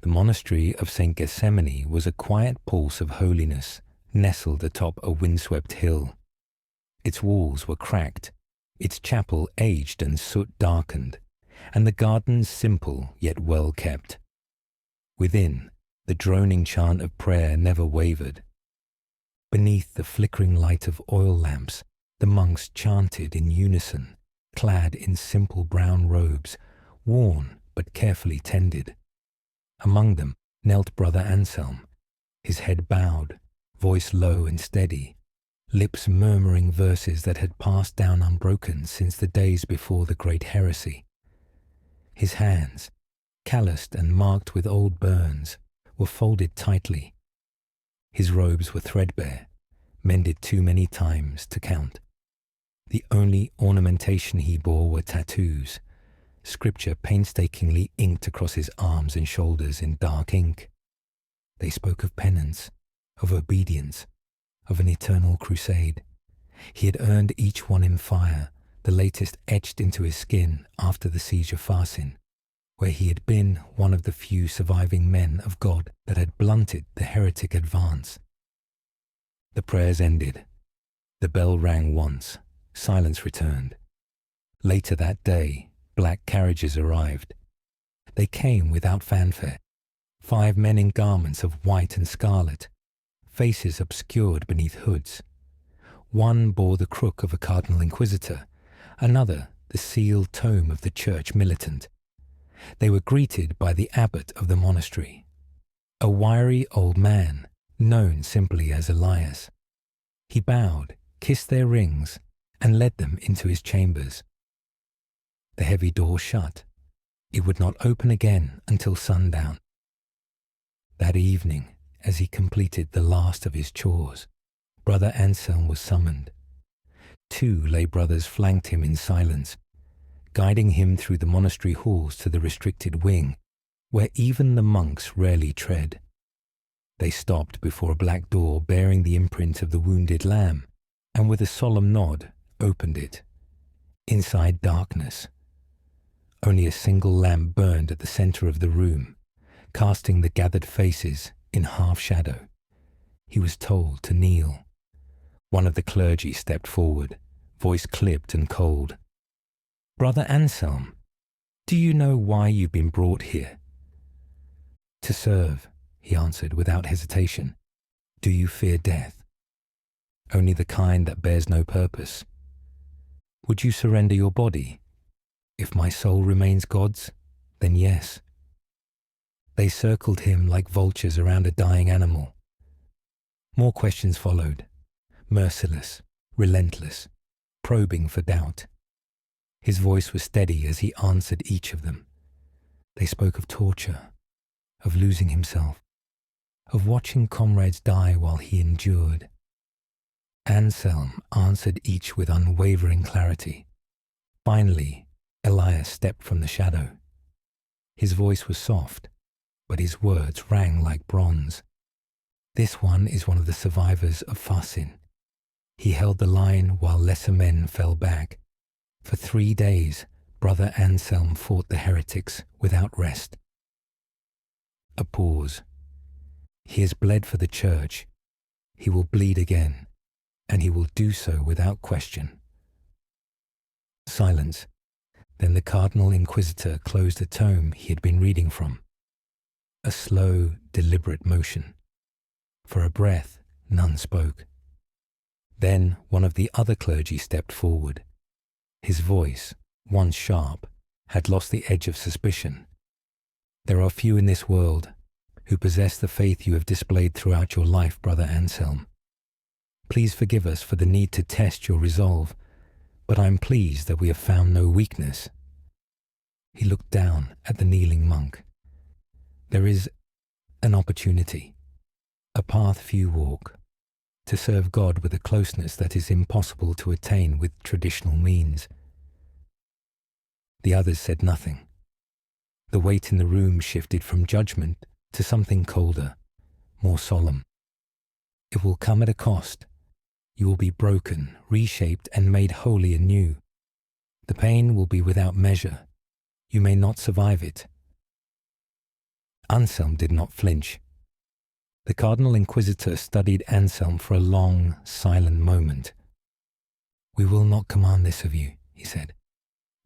The monastery of St. Gethsemane was a quiet pulse of holiness nestled atop a windswept hill. Its walls were cracked, its chapel aged and soot-darkened, and the gardens simple yet well kept. Within, the droning chant of prayer never wavered. Beneath the flickering light of oil lamps, the monks chanted in unison, clad in simple brown robes, worn but carefully tended. Among them knelt Brother Anselm, his head bowed, voice low and steady, lips murmuring verses that had passed down unbroken since the days before the great heresy. His hands, calloused and marked with old burns, were folded tightly. His robes were threadbare, mended too many times to count. The only ornamentation he bore were tattoos, scripture painstakingly inked across his arms and shoulders in dark ink. They spoke of penance, of obedience, of an eternal crusade. He had earned each one in fire, the latest etched into his skin after the siege of Farsin, where he had been one of the few surviving men of God that had blunted the heretic advance. The prayers ended. The bell rang once. Silence returned. Later that day, black carriages arrived. They came without fanfare. 5 men in garments of white and scarlet, faces obscured beneath hoods. One bore the crook of a cardinal inquisitor, another the sealed tome of the church militant. They were greeted by the abbot of the monastery, a wiry old man, known simply as Elias. He bowed, kissed their rings, and led them into his chambers. The heavy door shut. It would not open again until sundown. That evening, as he completed the last of his chores, Brother Anselm was summoned. 2 lay brothers flanked him in silence, guiding him through the monastery halls to the restricted wing, where even the monks rarely tread. They stopped before a black door bearing the imprint of the wounded lamb, and with a solemn nod opened it. Inside, darkness. Only a single lamp burned at the center of the room, casting the gathered faces in half shadow. He was told to kneel. One of the clergy stepped forward, voice clipped and cold. "Brother Anselm, do you know why you've been brought here?" "To serve," he answered without hesitation. "Do you fear death?" "Only the kind that bears no purpose." "Would you surrender your body?" "If my soul remains God's, then yes." They circled him like vultures around a dying animal. More questions followed, merciless, relentless, probing for doubt. His voice was steady as he answered each of them. They spoke of torture, of losing himself, of watching comrades die while he endured. Anselm answered each with unwavering clarity. Finally, Elias stepped from the shadow. His voice was soft, but his words rang like bronze. "This one is one of the survivors of Farsin. He held the line while lesser men fell back. For 3 days, Brother Anselm fought the heretics without rest." A pause. "He has bled for the church. He will bleed again, and he will do so without question." Silence. Then the Cardinal Inquisitor closed a tome he had been reading from. A slow, deliberate motion. For a breath, none spoke. Then one of the other clergy stepped forward. His voice, once sharp, had lost the edge of suspicion. "There are few in this world who possess the faith you have displayed throughout your life, Brother Anselm. Please forgive us for the need to test your resolve, but I am pleased that we have found no weakness." He looked down at the kneeling monk. "There is an opportunity, a path few walk, to serve God with a closeness that is impossible to attain with traditional means." The others said nothing. The weight in the room shifted from judgment to something colder, more solemn. "It will come at a cost. You will be broken, reshaped, and made holy anew. The pain will be without measure. You may not survive it." Anselm did not flinch. The Cardinal Inquisitor studied Anselm for a long, silent moment. "We will not command this of you," he said.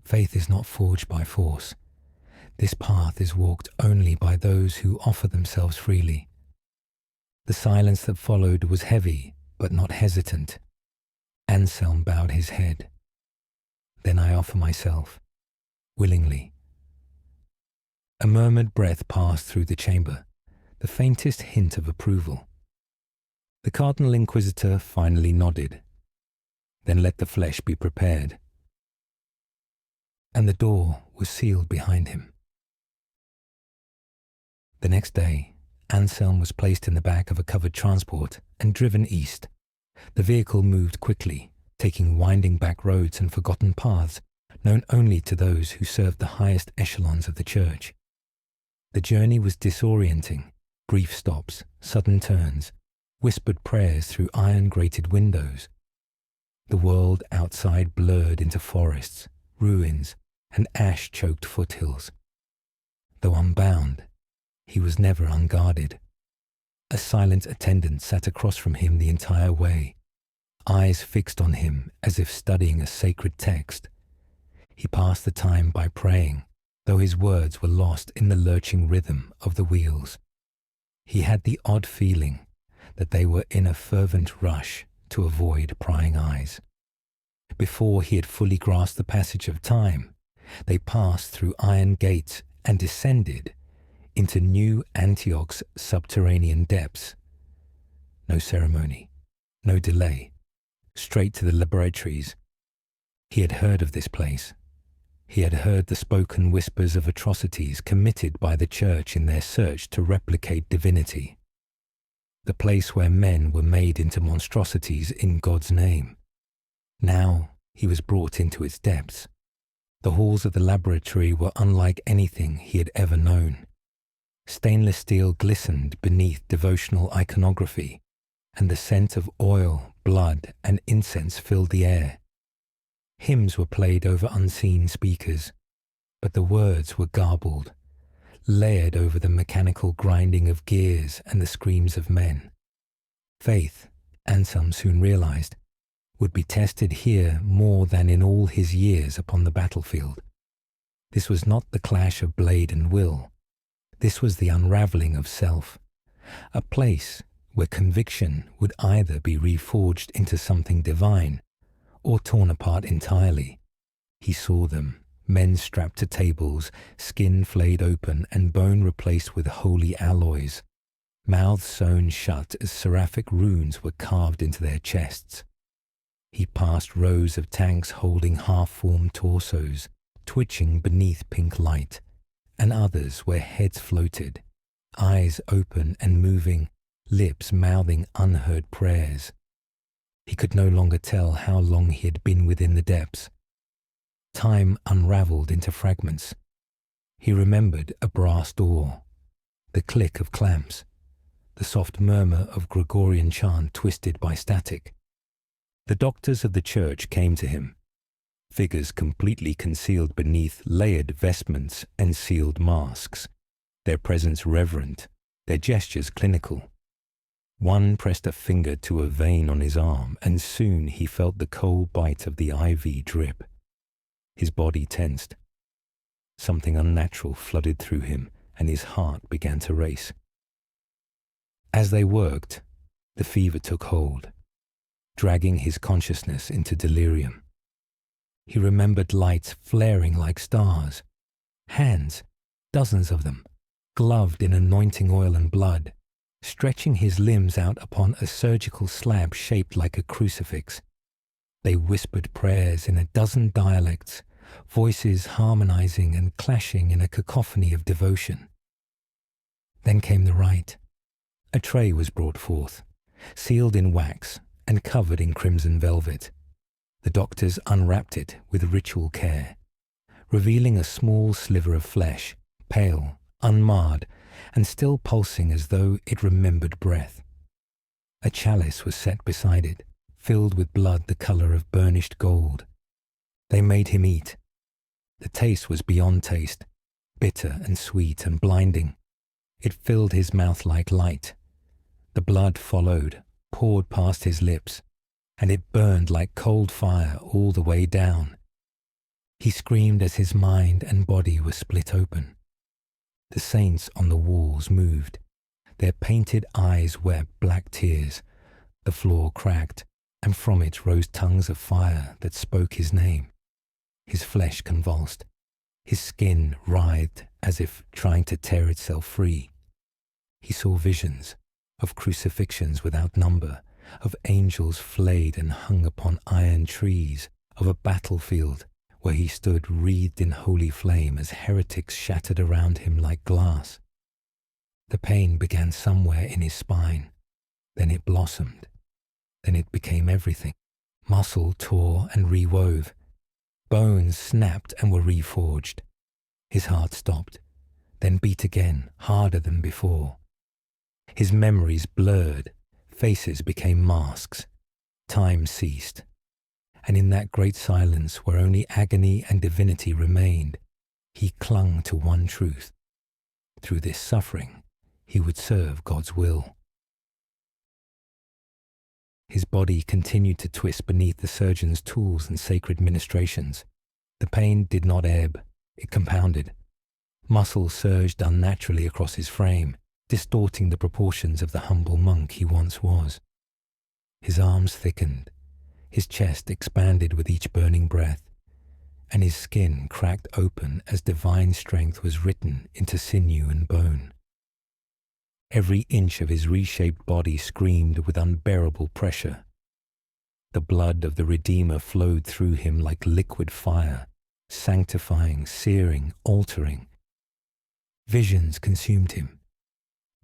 "Faith is not forged by force. This path is walked only by those who offer themselves freely." The silence that followed was heavy, but not hesitant. Anselm bowed his head. "Then I offer myself, willingly." A murmured breath passed through the chamber, the faintest hint of approval. The Cardinal Inquisitor finally nodded. "Then let the flesh be prepared." And the door was sealed behind him. The next day, Anselm was placed in the back of a covered transport and driven east. The vehicle moved quickly, taking winding back roads and forgotten paths known only to those who served the highest echelons of the church. The journey was disorienting. Brief stops, sudden turns, whispered prayers through iron-grated windows. The world outside blurred into forests, ruins, and ash-choked foothills. Though unbound, he was never unguarded. A silent attendant sat across from him the entire way, eyes fixed on him as if studying a sacred text. He passed the time by praying, though his words were lost in the lurching rhythm of the wheels. He had the odd feeling that they were in a fervent rush to avoid prying eyes. Before he had fully grasped the passage of time, they passed through iron gates and descended into New Antioch's subterranean depths. No ceremony, no delay, straight to the laboratories. He had heard of this place. He had heard the spoken whispers of atrocities committed by the church in their search to replicate divinity. The place where men were made into monstrosities in God's name. Now he was brought into its depths. The halls of the laboratory were unlike anything he had ever known. Stainless steel glistened beneath devotional iconography, and the scent of oil, blood, and incense filled the air. Hymns were played over unseen speakers, but the words were garbled, layered over the mechanical grinding of gears and the screams of men. Faith, Anselm soon realized, would be tested here more than in all his years upon the battlefield. This was not the clash of blade and will. This was the unraveling of self, a place where conviction would either be reforged into something divine or torn apart entirely. He saw them, men strapped to tables, skin flayed open and bone replaced with holy alloys, mouths sewn shut as seraphic runes were carved into their chests. He passed rows of tanks holding half-formed torsos, twitching beneath pink light, and others where heads floated, eyes open and moving, lips mouthing unheard prayers. He could no longer tell how long he had been within the depths. Time unraveled into fragments. He remembered a brass door, the click of clamps, the soft murmur of Gregorian chant twisted by static. The doctors of the church came to him, figures completely concealed beneath layered vestments and sealed masks, their presence reverent, their gestures clinical. One pressed a finger to a vein on his arm, and soon he felt the cold bite of the IV drip. His body tensed. Something unnatural flooded through him, and his heart began to race. As they worked, the fever took hold, dragging his consciousness into delirium. He remembered lights flaring like stars, hands, dozens of them, gloved in anointing oil and blood, stretching his limbs out upon a surgical slab shaped like a crucifix. They whispered prayers in a dozen dialects, voices harmonizing and clashing in a cacophony of devotion. Then came the rite. A tray was brought forth, sealed in wax and covered in crimson velvet. The doctors unwrapped it with ritual care, revealing a small sliver of flesh, pale, unmarred, and still pulsing as though it remembered breath. A chalice was set beside it, filled with blood the color of burnished gold. They made him eat. The taste was beyond taste, bitter and sweet and blinding. It filled his mouth like light. The blood followed, poured past his lips, and it burned like cold fire all the way down. He screamed as his mind and body were split open. The saints on the walls moved. Their painted eyes wept black tears. The floor cracked, and from it rose tongues of fire that spoke his name. His flesh convulsed. His skin writhed as if trying to tear itself free. He saw visions of crucifixions without number, of angels flayed and hung upon iron trees, of a battlefield where he stood wreathed in holy flame as heretics shattered around him like glass. The pain began somewhere in his spine. Then it blossomed. Then it became everything. Muscle tore and rewove. Bones snapped and were reforged. His heart stopped, then beat again, harder than before. His memories blurred. Faces became masks. Time ceased. And in that great silence where only agony and divinity remained, he clung to one truth. Through this suffering, he would serve God's will. His body continued to twist beneath the surgeon's tools and sacred ministrations. The pain did not ebb, it compounded. Muscle surged unnaturally across his frame, distorting the proportions of the humble monk he once was. His arms thickened, his chest expanded with each burning breath, and his skin cracked open as divine strength was written into sinew and bone. Every inch of his reshaped body screamed with unbearable pressure. The blood of the Redeemer flowed through him like liquid fire, sanctifying, searing, altering. Visions consumed him.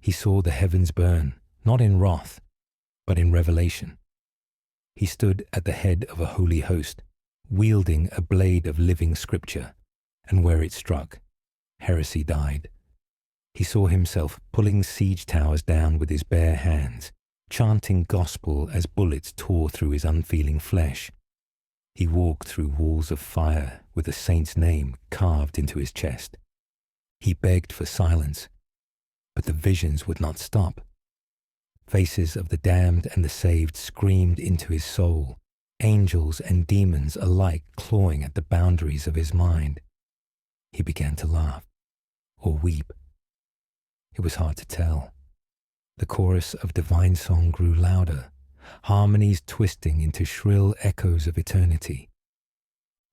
He saw the heavens burn, not in wrath, but in revelation. He stood at the head of a holy host, wielding a blade of living scripture, and where it struck, heresy died. He saw himself pulling siege towers down with his bare hands, chanting gospel as bullets tore through his unfeeling flesh. He walked through walls of fire with a saint's name carved into his chest. He begged for silence, but the visions would not stop. Faces of the damned and the saved screamed into his soul, angels and demons alike clawing at the boundaries of his mind. He began to laugh, or weep. It was hard to tell. The chorus of divine song grew louder, harmonies twisting into shrill echoes of eternity.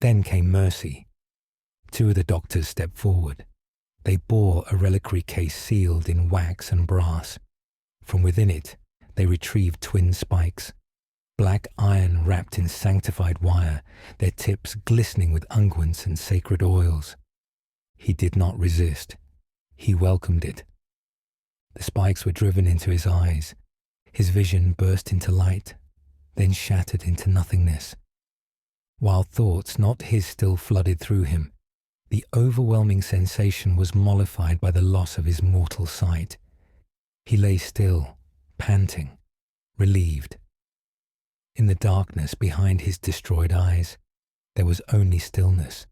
Then came mercy. Two of the doctors stepped forward. They bore a reliquary case sealed in wax and brass. From within it, they retrieved twin spikes, black iron wrapped in sanctified wire, their tips glistening with unguents and sacred oils. He did not resist. He welcomed it. The spikes were driven into his eyes. His vision burst into light, then shattered into nothingness. While thoughts not his still flooded through him, the overwhelming sensation was mollified by the loss of his mortal sight. He lay still, panting, relieved. In the darkness behind his destroyed eyes, there was only stillness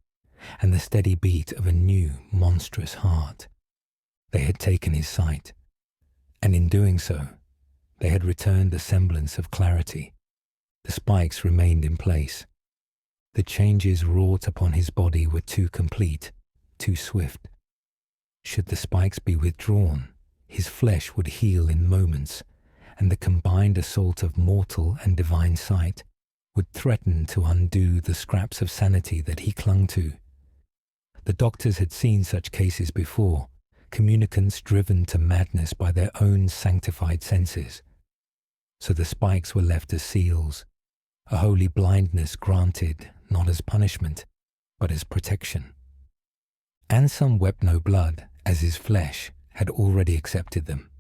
and the steady beat of a new, monstrous heart. They had taken his sight, and in doing so, they had returned a semblance of clarity. The spikes remained in place. The changes wrought upon his body were too complete, too swift. Should the spikes be withdrawn, his flesh would heal in moments, and the combined assault of mortal and divine sight would threaten to undo the scraps of sanity that he clung to. The doctors had seen such cases before, communicants driven to madness by their own sanctified senses. So the spikes were left as seals, a holy blindness granted not as punishment, but as protection. Anselm wept no blood, as his flesh had already accepted them.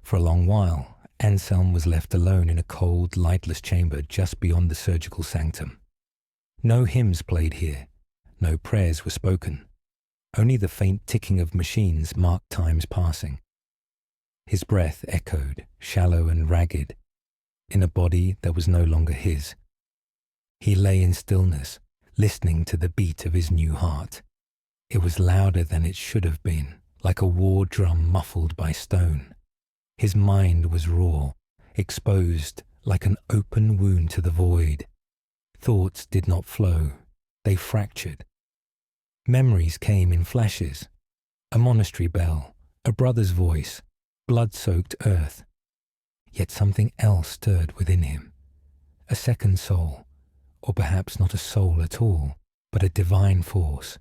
For a long while, Anselm was left alone in a cold, lightless chamber just beyond the surgical sanctum. No hymns played here, no prayers were spoken. Only the faint ticking of machines marked time's passing. His breath echoed, shallow and ragged, in a body that was no longer his. He lay in stillness, listening to the beat of his new heart. It was louder than it should have been, like a war drum muffled by stone. His mind was raw, exposed like an open wound to the void. Thoughts did not flow, they fractured. Memories came in flashes. A monastery bell, a brother's voice, blood-soaked earth. Yet something else stirred within him. A second soul, or perhaps not a soul at all, but a divine force,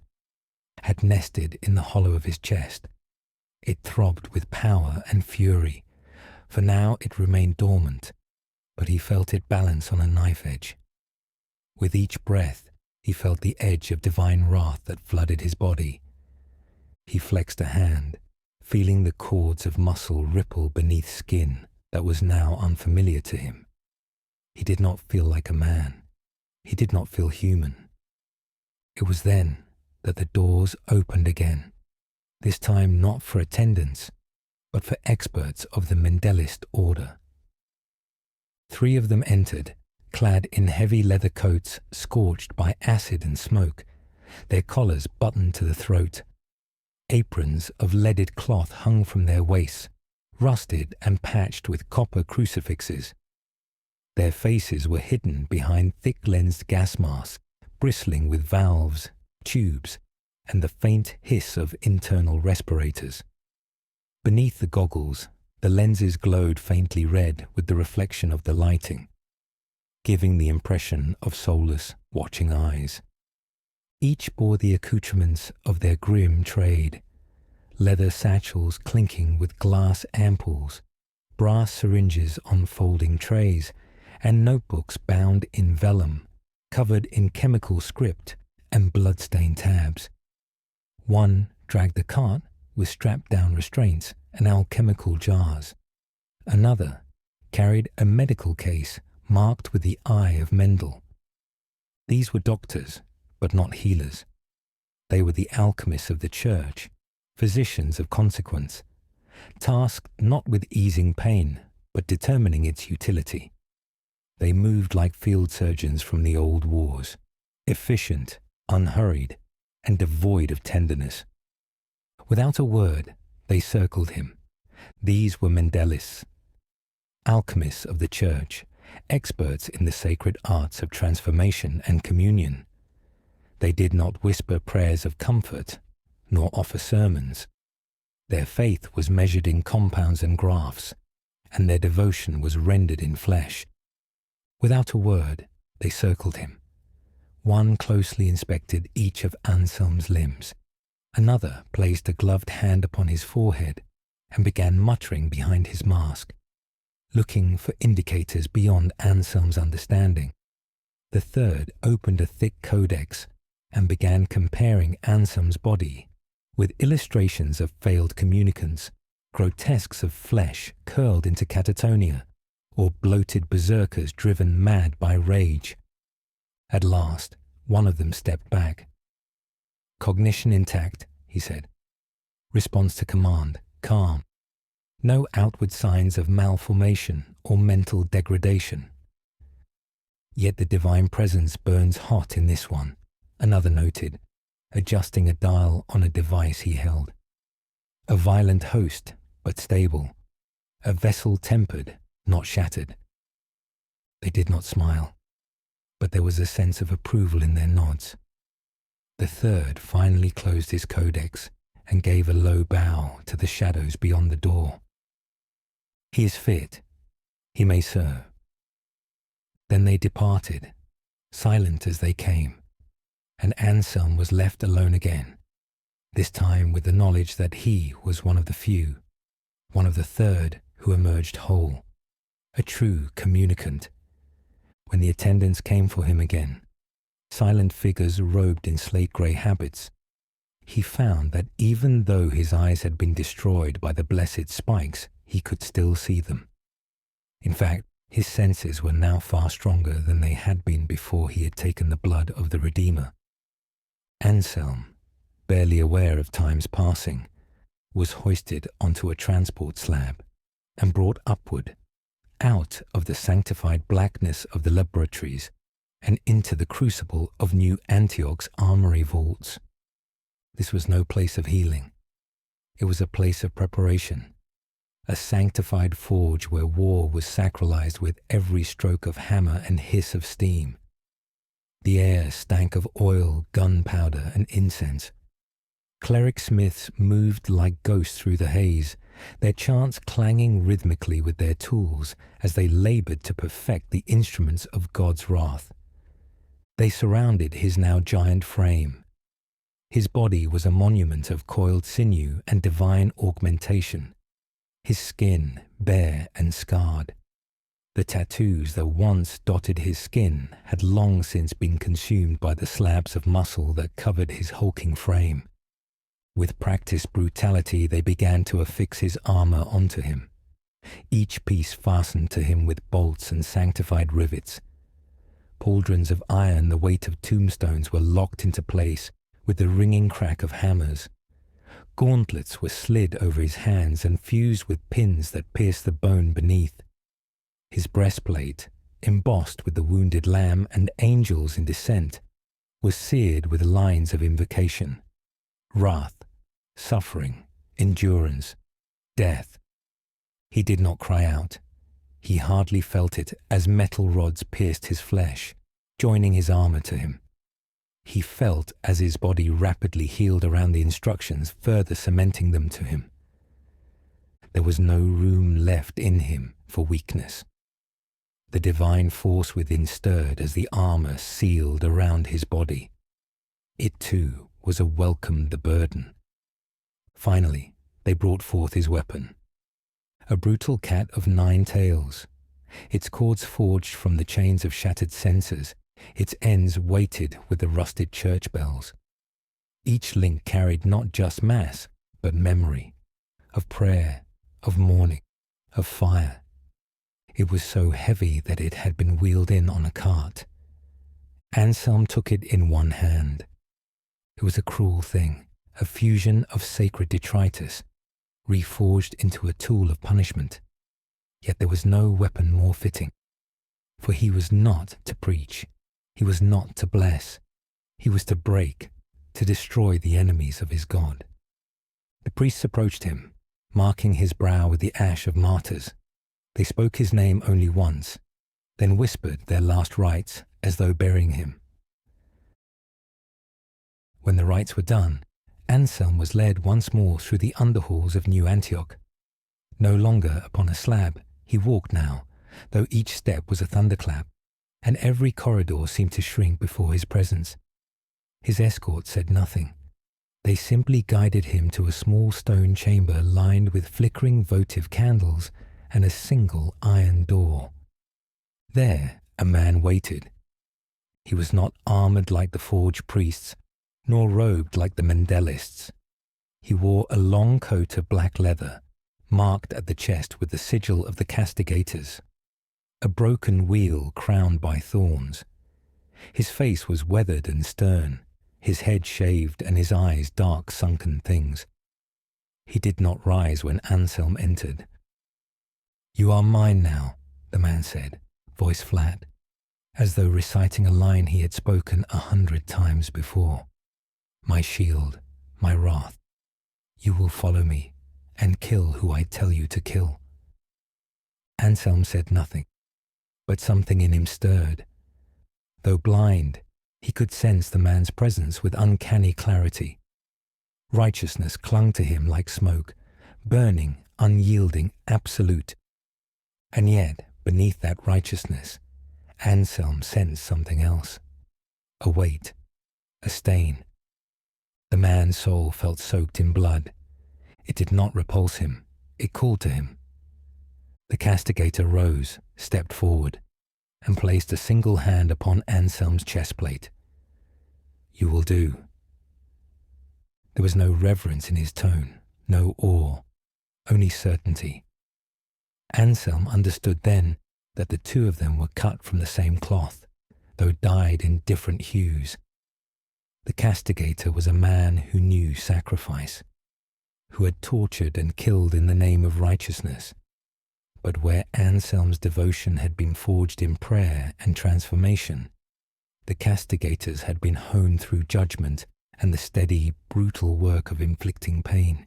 had nested in the hollow of his chest. It throbbed with power and fury. For now it remained dormant, but he felt it balance on a knife edge. With each breath, he felt the edge of divine wrath that flooded his body. He flexed a hand, feeling the cords of muscle ripple beneath skin that was now unfamiliar to him. He did not feel like a man. He did not feel human. It was then that the doors opened again, this time not for attendants, but for experts of the Mendelist order. 3 of them entered, clad in heavy leather coats scorched by acid and smoke, their collars buttoned to the throat. Aprons of leaded cloth hung from their waists, rusted and patched with copper crucifixes. Their faces were hidden behind thick-lensed gas masks, bristling with valves, tubes, and the faint hiss of internal respirators. Beneath the goggles, the lenses glowed faintly red with the reflection of the lighting, giving the impression of soulless, watching eyes. Each bore the accoutrements of their grim trade, leather satchels clinking with glass ampoules, brass syringes on folding trays, and notebooks bound in vellum, covered in chemical script and blood-stained tabs. One dragged a cart with strapped-down restraints and alchemical jars. Another carried a medical case marked with the eye of Mendel. These were doctors, but not healers. They were the alchemists of the church, physicians of consequence, tasked not with easing pain, but determining its utility. They moved like field surgeons from the old wars, efficient, unhurried, and devoid of tenderness. Without a word, they circled him. These were Mendelists, alchemists of the church, experts in the sacred arts of transformation and communion. They did not whisper prayers of comfort, nor offer sermons. Their faith was measured in compounds and graphs, and their devotion was rendered in flesh. Without a word, they circled him. One closely inspected each of Anselm's limbs. Another placed a gloved hand upon his forehead and began muttering behind his mask, looking for indicators beyond Anselm's understanding. The third opened a thick codex and began comparing Anselm's body with illustrations of failed communicants, grotesques of flesh curled into catatonia, or bloated berserkers driven mad by rage. At last, one of them stepped back. "Cognition intact," he said. "Response to command, calm. No outward signs of malformation or mental degradation." "Yet the divine presence burns hot in this one," another noted, adjusting a dial on a device he held. "A violent host, but stable. A vessel tempered, not shattered." They did not smile, but there was a sense of approval in their nods. The third finally closed his codex and gave a low bow to the shadows beyond the door. "He is fit. He may serve." Then they departed, silent as they came, and Anselm was left alone again, this time with the knowledge that he was one of the few, one of the third who emerged whole, a true communicant. When the attendants came for him again, silent figures robed in slate-grey habits, he found that even though his eyes had been destroyed by the blessed spikes, he could still see them. In fact, his senses were now far stronger than they had been before he had taken the blood of the Redeemer. Anselm, barely aware of time's passing, was hoisted onto a transport slab and brought upward, out of the sanctified blackness of the laboratories and into the crucible of New Antioch's armory vaults. This was no place of healing. It was a place of preparation, a sanctified forge where war was sacralized with every stroke of hammer and hiss of steam. The air stank of oil, gunpowder, and incense. Cleric smiths moved like ghosts through the haze, their chants clanging rhythmically with their tools as they labored to perfect the instruments of God's wrath. They surrounded his now giant frame. His body was a monument of coiled sinew and divine augmentation, his skin bare and scarred. The tattoos that once dotted his skin had long since been consumed by the slabs of muscle that covered his hulking frame. With practiced brutality, they began to affix his armor onto him, each piece fastened to him with bolts and sanctified rivets. Pauldrons of iron the weight of tombstones were locked into place with the ringing crack of hammers. Gauntlets were slid over his hands and fused with pins that pierced the bone beneath. His breastplate, embossed with the wounded lamb and angels in descent, was seared with lines of invocation, wrath, suffering, endurance, death. He did not cry out. He hardly felt it as metal rods pierced his flesh, joining his armor to him. He felt as his body rapidly healed around the instructions, further cementing them to him. There was no room left in him for weakness. The divine force within stirred as the armor sealed around his body. It too was a welcome the burden. Finally, they brought forth his weapon. A brutal cat of 9 tails, its cords forged from the chains of shattered censers, its ends weighted with the rusted church bells. Each link carried not just mass, but memory, of prayer, of mourning, of fire. It was so heavy that it had been wheeled in on a cart. Anselm took it in one hand. It was a cruel thing, a fusion of sacred detritus, reforged into a tool of punishment. Yet there was no weapon more fitting, for he was not to preach, he was not to bless, he was to break, to destroy the enemies of his God. The priests approached him, marking his brow with the ash of martyrs. They spoke his name only once, then whispered their last rites as though burying him. When the rites were done, Anselm was led once more through the underhalls of New Antioch. No longer upon a slab, he walked now, though each step was a thunderclap, and every corridor seemed to shrink before his presence. His escort said nothing. They simply guided him to a small stone chamber lined with flickering votive candles and a single iron door. There a man waited. He was not armored like the forged priests, nor robed like the Mandelists. He wore a long coat of black leather, marked at the chest with the sigil of the castigators, a broken wheel crowned by thorns. His face was weathered and stern, his head shaved and his eyes dark sunken things. He did not rise when Anselm entered. "You are mine now," the man said, voice flat, as though reciting a line he had spoken 100 times before. "My shield, my wrath. You will follow me and kill who I tell you to kill." Anselm said nothing, but something in him stirred. Though blind, he could sense the man's presence with uncanny clarity. Righteousness clung to him like smoke, burning, unyielding, absolute. And yet, beneath that righteousness, Anselm sensed something else. A weight, a stain. The man's soul felt soaked in blood. It did not repulse him. It called to him. The castigator rose, stepped forward, and placed a single hand upon Anselm's chestplate. "You will do." There was no reverence in his tone, no awe, only certainty. Anselm understood then that the two of them were cut from the same cloth, though dyed in different hues. The castigator was a man who knew sacrifice, who had tortured and killed in the name of righteousness. But where Anselm's devotion had been forged in prayer and transformation, the castigators had been honed through judgment and the steady, brutal work of inflicting pain.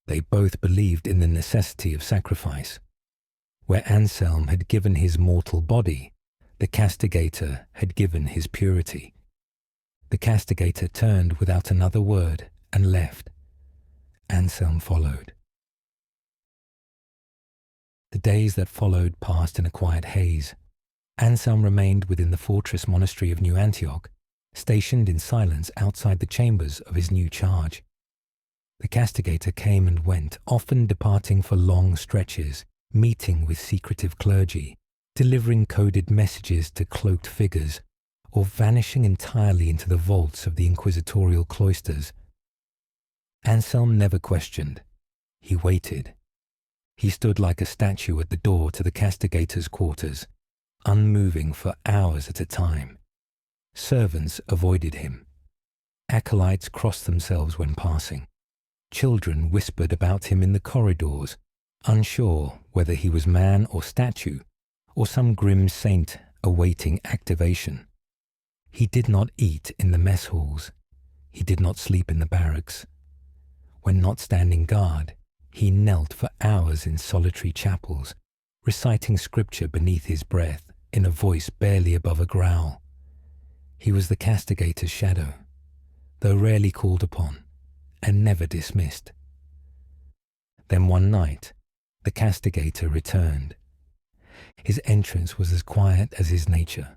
They both believed in the necessity of sacrifice. Where Anselm had given his mortal body, the castigator had given his purity. The castigator turned without another word and left. Anselm followed. The days that followed passed in a quiet haze. Anselm remained within the fortress monastery of New Antioch, stationed in silence outside the chambers of his new charge. The castigator came and went, often departing for long stretches, meeting with secretive clergy, delivering coded messages to cloaked figures, or vanishing entirely into the vaults of the inquisitorial cloisters. Anselm never questioned. He waited. He stood like a statue at the door to the castigator's quarters, unmoving for hours at a time. Servants avoided him. Acolytes crossed themselves when passing. Children whispered about him in the corridors, unsure whether he was man or statue, or some grim saint awaiting activation. He did not eat in the mess halls. He did not sleep in the barracks. When not standing guard, he knelt for hours in solitary chapels, reciting scripture beneath his breath in a voice barely above a growl. He was the castigator's shadow, though rarely called upon, and never dismissed. Then one night, the castigator returned. His entrance was as quiet as his nature,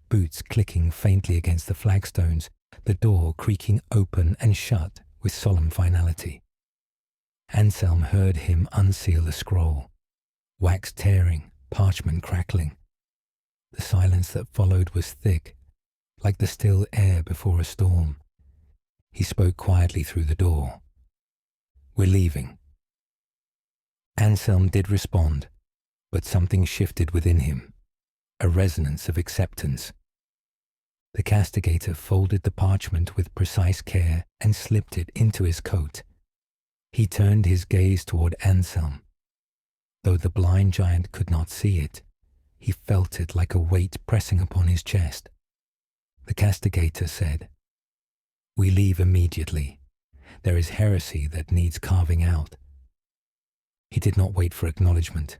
boots clicking faintly against the flagstones, the door creaking open and shut with solemn finality. Anselm heard him unseal a scroll, wax tearing, parchment crackling. The silence that followed was thick, like the still air before a storm. He spoke quietly through the door. "We're leaving." Anselm did respond, but something shifted within him, a resonance of acceptance. The castigator folded the parchment with precise care and slipped it into his coat. He turned his gaze toward Anselm. Though the blind giant could not see it, he felt it like a weight pressing upon his chest. The castigator said, "We leave immediately. There is heresy that needs carving out." He did not wait for acknowledgement.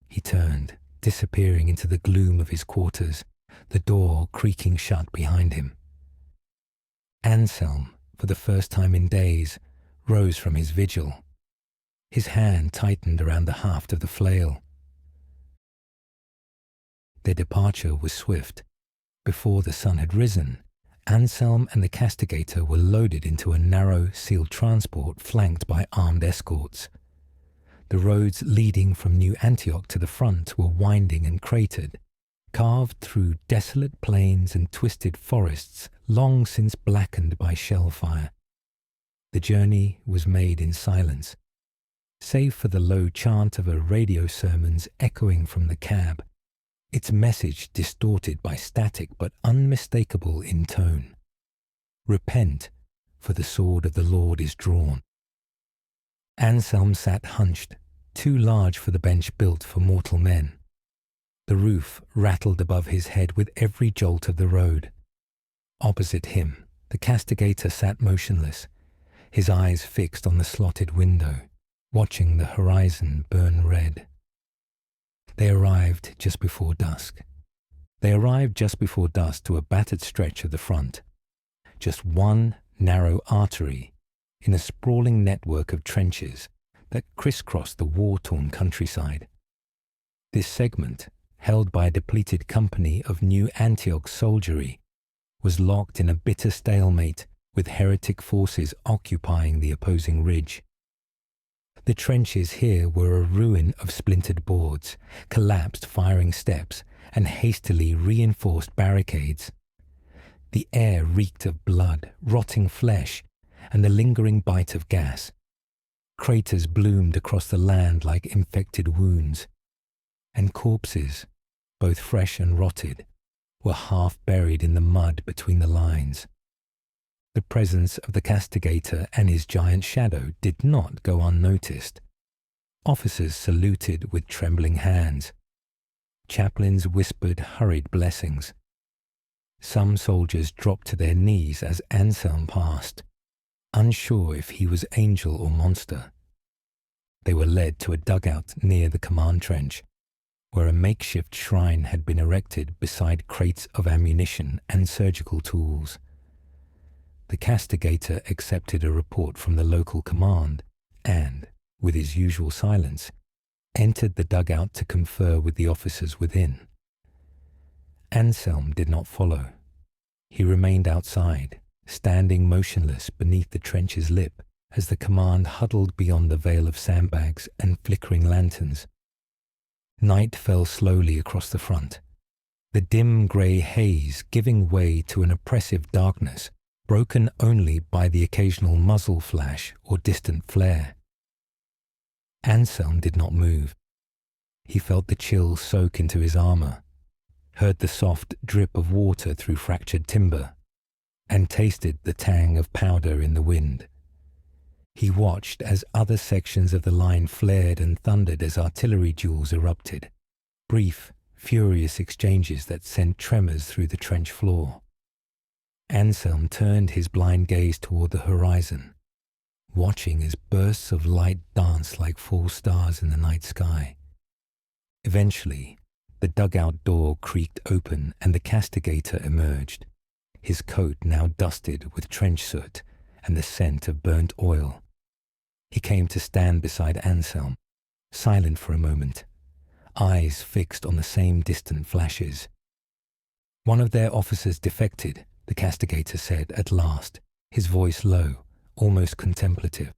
He turned, disappearing into the gloom of his quarters, the door creaking shut behind him. Anselm, for the first time in days, rose from his vigil. His hand tightened around the haft of the flail. Their departure was swift. Before the sun had risen, Anselm and the castigator were loaded into a narrow, sealed transport flanked by armed escorts. The roads leading from New Antioch to the front were winding and cratered, carved through desolate plains and twisted forests long since blackened by shell fire. The journey was made in silence, save for the low chant of a radio sermon's echoing from the cab, its message distorted by static but unmistakable in tone. "Repent, for the sword of the Lord is drawn." Anselm sat hunched, too large for the bench built for mortal men. The roof rattled above his head with every jolt of the road. Opposite him, the castigator sat motionless, his eyes fixed on the slotted window, watching the horizon burn red. They arrived just before dusk. To a battered stretch of the front. Just one narrow artery in a sprawling network of trenches that crisscrossed the war-torn countryside. This segment, held by a depleted company of New Antioch soldiery, was locked in a bitter stalemate with heretic forces occupying the opposing ridge. The trenches here were a ruin of splintered boards, collapsed firing steps, and hastily reinforced barricades. The air reeked of blood, rotting flesh, and the lingering bite of gas. Craters bloomed across the land like infected wounds, and corpses, both fresh and rotted, were half buried in the mud between the lines. The presence of the castigator and his giant shadow did not go unnoticed. Officers saluted with trembling hands. Chaplains whispered hurried blessings. Some soldiers dropped to their knees as Anselm passed, unsure if he was angel or monster. They were led to a dugout near the command trench, where a makeshift shrine had been erected beside crates of ammunition and surgical tools. The castigator accepted a report from the local command and, with his usual silence, entered the dugout to confer with the officers within. Anselm did not follow. He remained outside, standing motionless beneath the trench's lip as the command huddled beyond the veil of sandbags and flickering lanterns. Night fell slowly across the front, the dim grey haze giving way to an oppressive darkness, broken only by the occasional muzzle flash or distant flare. Anselm did not move. He felt the chill soak into his armor, heard the soft drip of water through fractured timber, and tasted the tang of powder in the wind. He watched as other sections of the line flared and thundered as artillery duels erupted, brief, furious exchanges that sent tremors through the trench floor. Anselm turned his blind gaze toward the horizon, watching as bursts of light danced like false stars in the night sky. Eventually, the dugout door creaked open and the castigator emerged, his coat now dusted with trench soot and the scent of burnt oil. He came to stand beside Anselm, silent for a moment, eyes fixed on the same distant flashes. "One of their officers defected," the castigator said at last, his voice low, almost contemplative.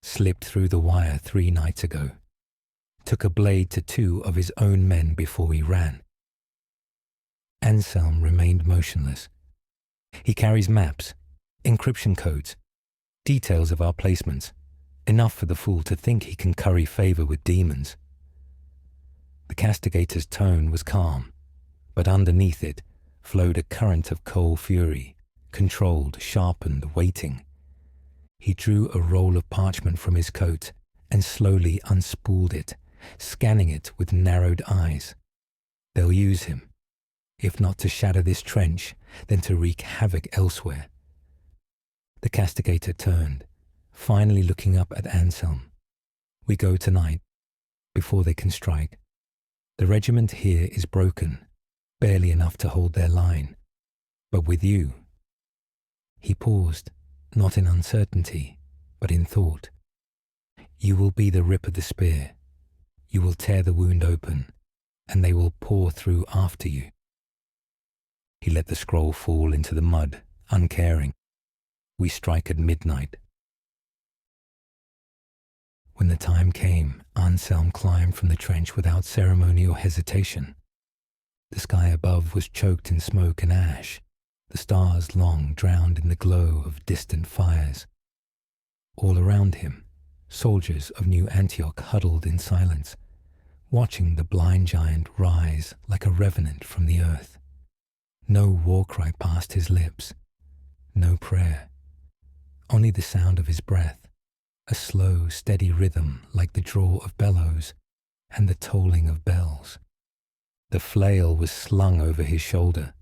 "Slipped through the wire 3 nights ago. Took a blade to 2 of his own men before he ran." Anselm remained motionless. "He carries maps, encryption codes, details of our placements, enough for the fool to think he can curry favor with demons." The castigator's tone was calm, but underneath it flowed a current of cold fury, controlled, sharpened, waiting. He drew a roll of parchment from his coat and slowly unspooled it, scanning it with narrowed eyes. "They'll use him, if not to shatter this trench, then to wreak havoc elsewhere." The castigator turned, finally looking up at Anselm. "We go tonight, before they can strike. The regiment here is broken, barely enough to hold their line. But with you—" He paused, not in uncertainty, but in thought. "You will be the rip of the spear. You will tear the wound open, and they will pour through after you." He let the scroll fall into the mud, uncaring. "We strike at midnight." When the time came, Anselm climbed from the trench without ceremony or hesitation. The sky above was choked in smoke and ash, the stars long drowned in the glow of distant fires. All around him, soldiers of New Antioch huddled in silence, watching the blind giant rise like a revenant from the earth. No war cry passed his lips, no prayer, only the sound of his breath, a slow, steady rhythm like the draw of bellows and the tolling of bells. The flail was slung over his shoulder.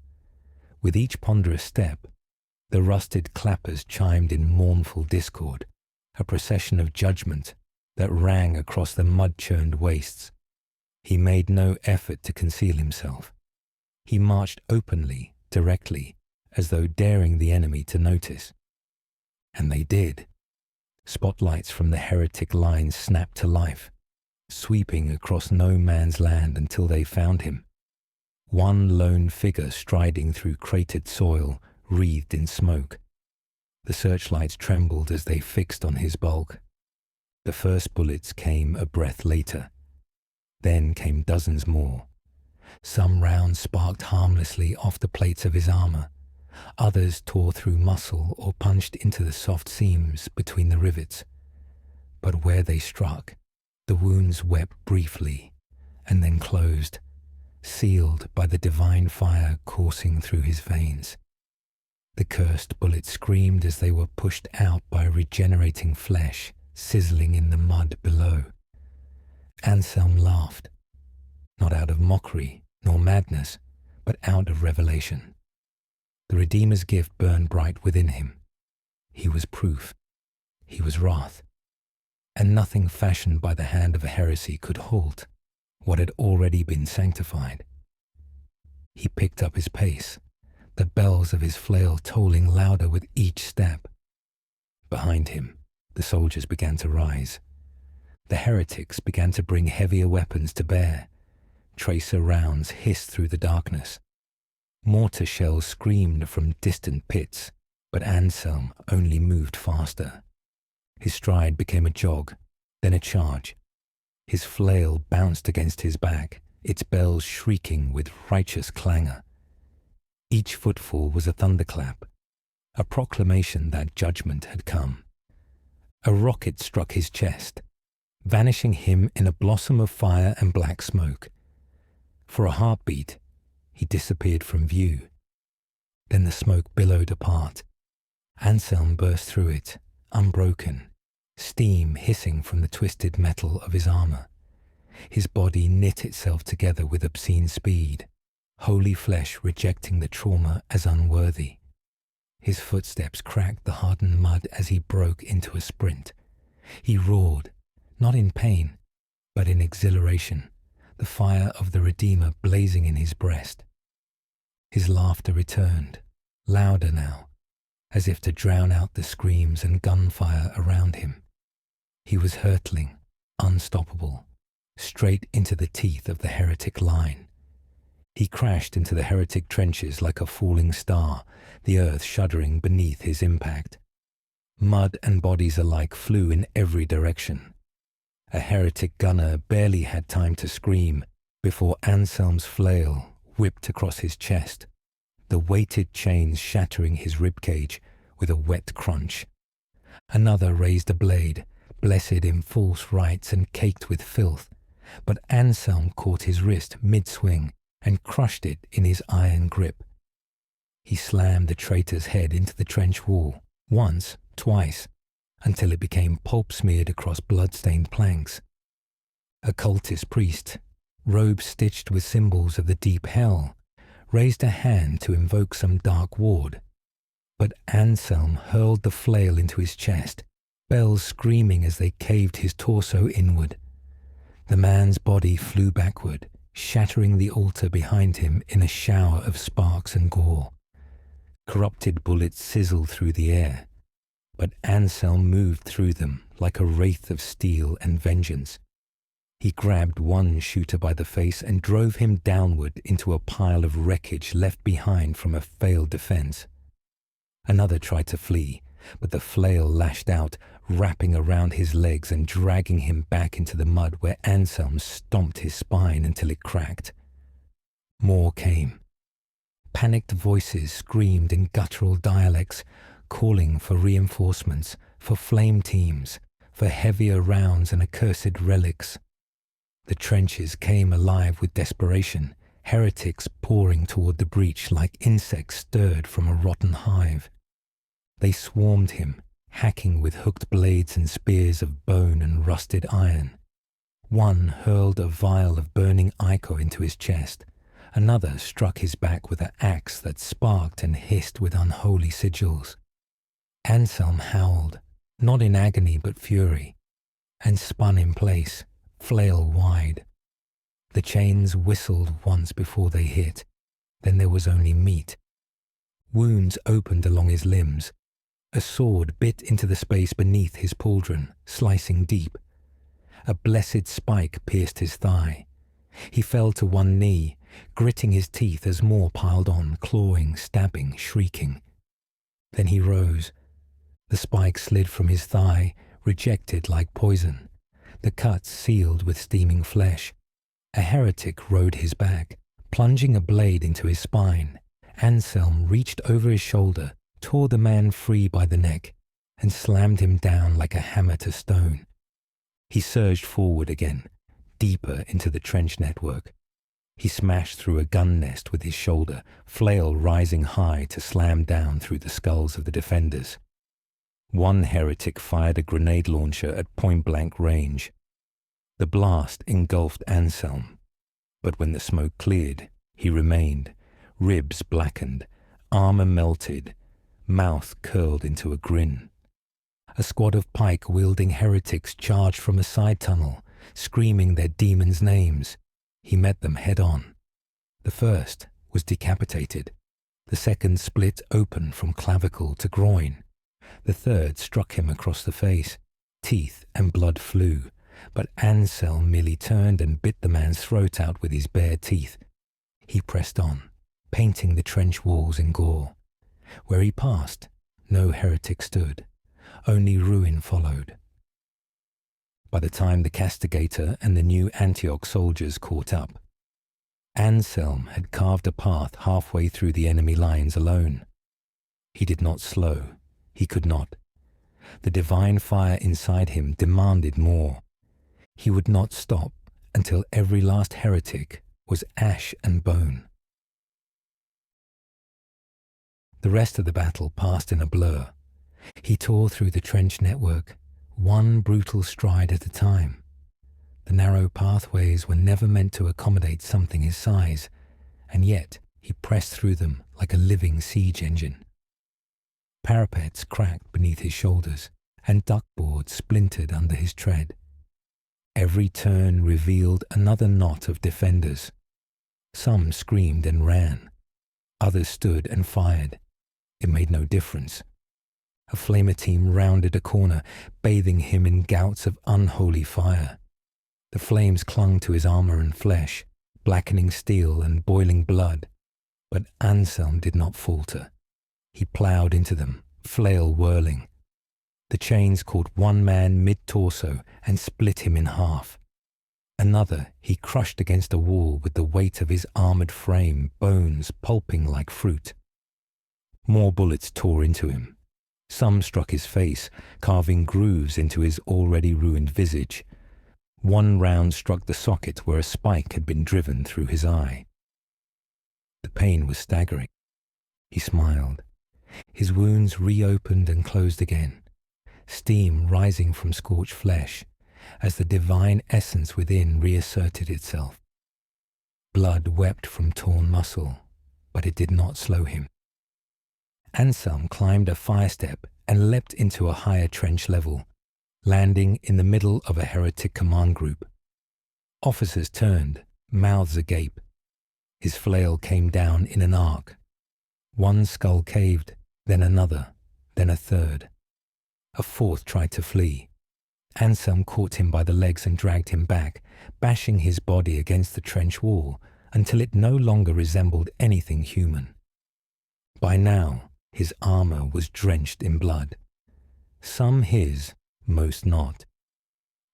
With each ponderous step, the rusted clappers chimed in mournful discord, a procession of judgment that rang across the mud-churned wastes. He made no effort to conceal himself. He marched openly, directly, as though daring the enemy to notice. And they did. Spotlights from the heretic lines snapped to life, sweeping across no man's land until they found him. One lone figure striding through cratered soil, wreathed in smoke. The searchlights trembled as they fixed on his bulk. The first bullets came a breath later. Then came dozens more. Some rounds sparked harmlessly off the plates of his armor. Others tore through muscle or punched into the soft seams between the rivets. But where they struck, the wounds wept briefly and then closed, sealed by the divine fire coursing through his veins. The cursed bullets screamed as they were pushed out by regenerating flesh sizzling in the mud below. Anselm laughed, not out of mockery nor madness, but out of revelation. The Redeemer's gift burned bright within him. He was proof. He was wrath. And nothing fashioned by the hand of a heresy could halt what had already been sanctified. He picked up his pace, the bells of his flail tolling louder with each step. Behind him, the soldiers began to rise. The heretics began to bring heavier weapons to bear. Tracer rounds hissed through the darkness. Mortar shells screamed from distant pits, but Anselm only moved faster. His stride became a jog, then a charge. His flail bounced against his back, its bells shrieking with righteous clangor. Each footfall was a thunderclap, a proclamation that judgment had come. A rocket struck his chest, vanishing him in a blossom of fire and black smoke. For a heartbeat, he disappeared from view. Then the smoke billowed apart. Anselm burst through it, unbroken, steam hissing from the twisted metal of his armor. His body knit itself together with obscene speed, holy flesh rejecting the trauma as unworthy. His footsteps cracked the hardened mud as he broke into a sprint. He roared, not in pain, but in exhilaration, the fire of the Redeemer blazing in his breast. His laughter returned, louder now, as if to drown out the screams and gunfire around him. He was hurtling, unstoppable, straight into the teeth of the heretic line. He crashed into the heretic trenches like a falling star, the earth shuddering beneath his impact. Mud and bodies alike flew in every direction. A heretic gunner barely had time to scream before Anselm's flail whipped across his chest, the weighted chains shattering his ribcage with a wet crunch. Another raised a blade, blessed in false rites and caked with filth, but Anselm caught his wrist mid-swing and crushed it in his iron grip. He slammed the traitor's head into the trench wall, once, twice, until it became pulp-smeared across blood-stained planks. A cultist priest, robe stitched with symbols of the deep hell, raised a hand to invoke some dark ward. But Anselm hurled the flail into his chest, bells screaming as they caved his torso inward. The man's body flew backward, shattering the altar behind him in a shower of sparks and gore. Corrupted bullets sizzled through the air, but Anselm moved through them like a wraith of steel and vengeance. He grabbed one shooter by the face and drove him downward into a pile of wreckage left behind from a failed defense. Another tried to flee, but the flail lashed out, wrapping around his legs and dragging him back into the mud where Anselm stomped his spine until it cracked. More came. Panicked voices screamed in guttural dialects, calling for reinforcements, for flame teams, for heavier rounds and accursed relics. The trenches came alive with desperation, heretics pouring toward the breach like insects stirred from a rotten hive. They swarmed him, hacking with hooked blades and spears of bone and rusted iron. One hurled a vial of burning ichor into his chest. Another struck his back with an axe that sparked and hissed with unholy sigils. Anselm howled, not in agony but fury, and spun in place, flail wide. The chains whistled once before they hit, then there was only meat. Wounds opened along his limbs. A sword bit into the space beneath his pauldron, slicing deep. A blessed spike pierced his thigh. He fell to one knee, gritting his teeth as more piled on, clawing, stabbing, shrieking. Then he rose. The spike slid from his thigh, rejected like poison. The cuts sealed with steaming flesh. A heretic rode his back, plunging a blade into his spine. Anselm reached over his shoulder, tore the man free by the neck, and slammed him down like a hammer to stone. He surged forward again, deeper into the trench network. He smashed through a gun nest with his shoulder, flail rising high to slam down through the skulls of the defenders. One heretic fired a grenade launcher at point-blank range. The blast engulfed Anselm, but when the smoke cleared, he remained, ribs blackened, armor melted, mouth curled into a grin. A squad of pike-wielding heretics charged from a side tunnel, screaming their demons' names. He met them head-on. The first was decapitated. The second split open from clavicle to groin. The third struck him across the face. Teeth and blood flew, but Anselm merely turned and bit the man's throat out with his bare teeth. He pressed on, painting the trench walls in gore. Where he passed, no heretic stood. Only ruin followed. By the time the castigator and the new Antioch soldiers caught up, Anselm had carved a path halfway through the enemy lines alone. He did not slow. He could not. The divine fire inside him demanded more. He would not stop until every last heretic was ash and bone. The rest of the battle passed in a blur. He tore through the trench network, one brutal stride at a time. The narrow pathways were never meant to accommodate something his size, and yet he pressed through them like a living siege engine. Parapets cracked beneath his shoulders, and duckboards splintered under his tread. Every turn revealed another knot of defenders. Some screamed and ran. Others stood and fired. It made no difference. A flamer team rounded a corner, bathing him in gouts of unholy fire. The flames clung to his armor and flesh, blackening steel and boiling blood. But Anselm did not falter. He ploughed into them, flail whirling. The chains caught one man mid-torso and split him in half. Another he crushed against a wall with the weight of his armored frame, bones pulping like fruit. More bullets tore into him. Some struck his face, carving grooves into his already ruined visage. One round struck the socket where a spike had been driven through his eye. The pain was staggering. He smiled. His wounds reopened and closed again, steam rising from scorched flesh as the divine essence within reasserted itself. Blood wept from torn muscle, but it did not slow him. Anselm climbed a fire step and leapt into a higher trench level, landing in the middle of a heretic command group. Officers turned, mouths agape. His flail came down in an arc. One skull caved, then another, then a third. A fourth tried to flee. Anselm caught him by the legs and dragged him back, bashing his body against the trench wall until it no longer resembled anything human. By now, his armor was drenched in blood. Some his, most not.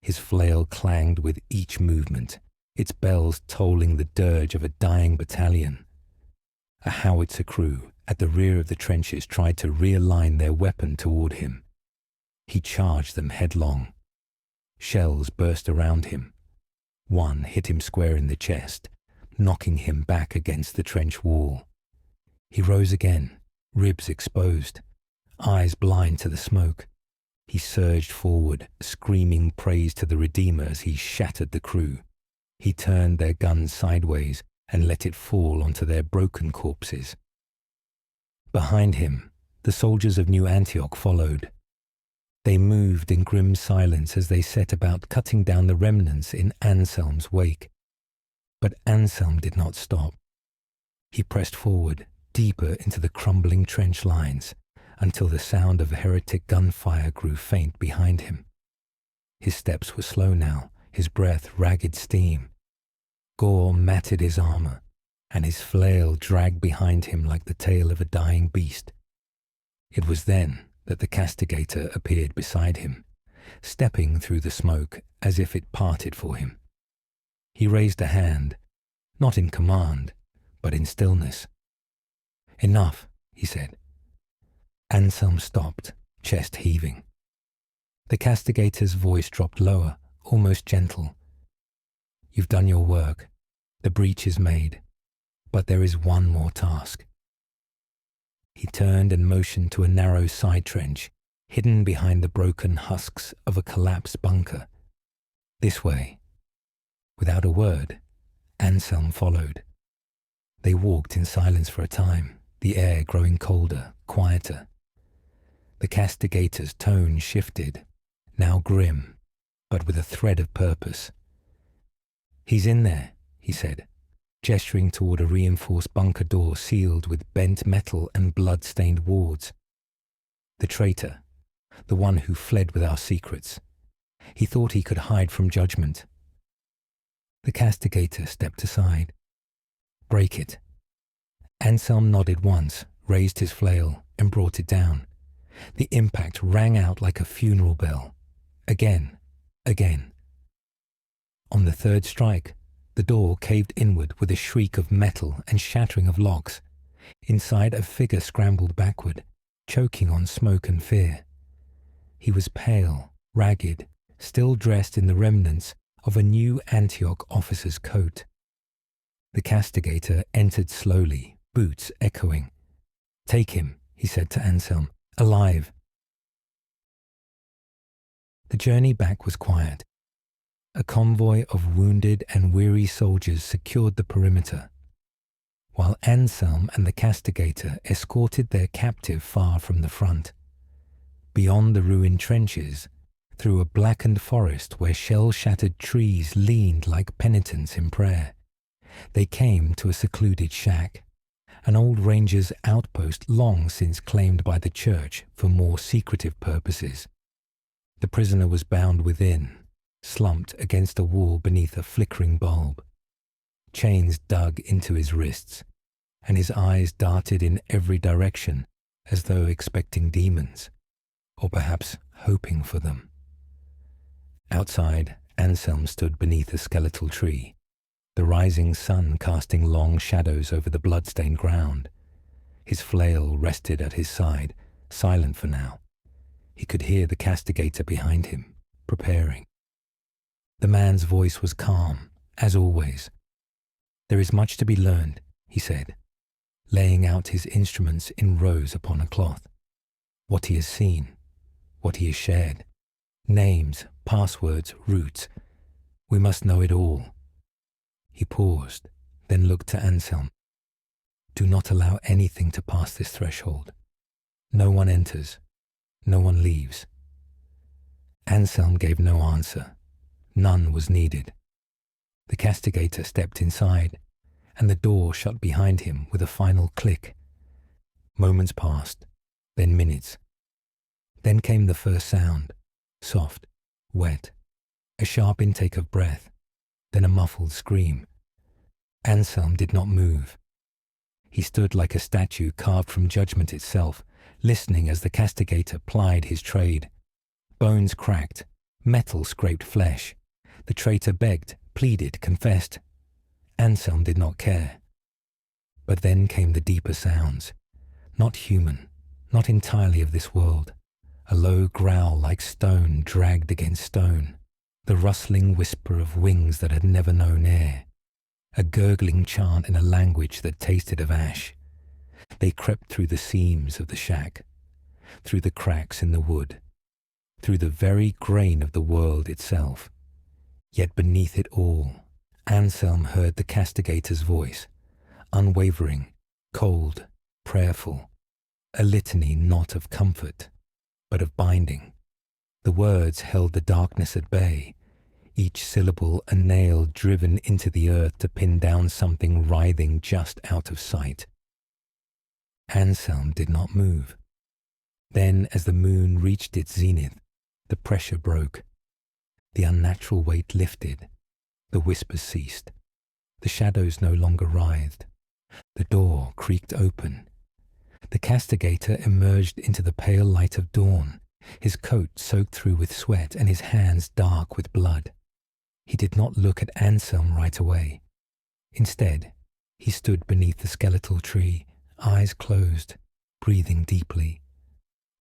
His flail clanged with each movement, its bells tolling the dirge of a dying battalion. A howitzer crew at the rear of the trenches tried to realign their weapon toward him. He charged them headlong. Shells burst around him. One hit him square in the chest, knocking him back against the trench wall. He rose again, ribs exposed, eyes blind to the smoke. He surged forward, screaming praise to the Redeemer as he shattered the crew. He turned their guns sideways and let it fall onto their broken corpses. Behind him, the soldiers of New Antioch followed. They moved in grim silence as they set about cutting down the remnants in Anselm's wake. But Anselm did not stop. He pressed forward, deeper into the crumbling trench lines, until the sound of heretic gunfire grew faint behind him. His steps were slow now, his breath ragged steam. Gore matted his armor, and his flail dragged behind him like the tail of a dying beast. It was then that the castigator appeared beside him, stepping through the smoke as if it parted for him. He raised a hand, not in command, but in stillness. "Enough," he said. Anselm stopped, chest heaving. The castigator's voice dropped lower, almost gentle. "You've done your work. The breach is made. But there is one more task." He turned and motioned to a narrow side trench, hidden behind the broken husks of a collapsed bunker. "This way." Without a word, Anselm followed. They walked in silence for a time, the air growing colder, quieter. The castigator's tone shifted, now grim, but with a thread of purpose. "He's in there," he said, gesturing toward a reinforced bunker door sealed with bent metal and blood-stained wards. "The traitor, the one who fled with our secrets. He thought he could hide from judgment." The castigator stepped aside. "Break it." Anselm nodded once, raised his flail, and brought it down. The impact rang out like a funeral bell. Again, again. On the third strike, the door caved inward with a shriek of metal and shattering of locks. Inside, a figure scrambled backward, choking on smoke and fear. He was pale, ragged, still dressed in the remnants of a new Antioch officer's coat. The castigator entered slowly, boots echoing. "Take him," he said to Anselm, "alive." The journey back was quiet. A convoy of wounded and weary soldiers secured the perimeter, while Anselm and the castigator escorted their captive far from the front. Beyond the ruined trenches, through a blackened forest where shell-shattered trees leaned like penitents in prayer, they came to a secluded shack, an old ranger's outpost long since claimed by the church for more secretive purposes. The prisoner was bound within, slumped against a wall beneath a flickering bulb. Chains dug into his wrists, and his eyes darted in every direction as though expecting demons, or perhaps hoping for them. Outside, Anselm stood beneath a skeletal tree, the rising sun casting long shadows over the blood-stained ground. His flail rested at his side, silent for now. He could hear the castigator behind him, preparing. The man's voice was calm, as always. "There is much to be learned," he said, laying out his instruments in rows upon a cloth. "What he has seen, what he has shared. Names, passwords, routes. We must know it all." He paused, then looked to Anselm. "Do not allow anything to pass this threshold. No one enters. No one leaves." Anselm gave no answer. None was needed. The castigator stepped inside, and the door shut behind him with a final click. Moments passed, then minutes. Then came the first sound, soft, wet, a sharp intake of breath, then a muffled scream. Anselm did not move. He stood like a statue carved from judgment itself, listening as the castigator plied his trade. Bones cracked, metal scraped flesh. The traitor begged, pleaded, confessed. Anselm did not care. But then came the deeper sounds. Not human, not entirely of this world. A low growl like stone dragged against stone. The rustling whisper of wings that had never known air. A gurgling chant in a language that tasted of ash. They crept through the seams of the shack, through the cracks in the wood, through the very grain of the world itself. Yet beneath it all, Anselm heard the castigator's voice, unwavering, cold, prayerful, a litany not of comfort, but of binding. The words held the darkness at bay, each syllable a nail driven into the earth to pin down something writhing just out of sight. Anselm did not move. Then, as the moon reached its zenith, the pressure broke. The unnatural weight lifted. The whispers ceased. The shadows no longer writhed. The door creaked open. The castigator emerged into the pale light of dawn, his coat soaked through with sweat and his hands dark with blood. He did not look at Anselm right away. Instead, he stood beneath the skeletal tree, eyes closed, breathing deeply.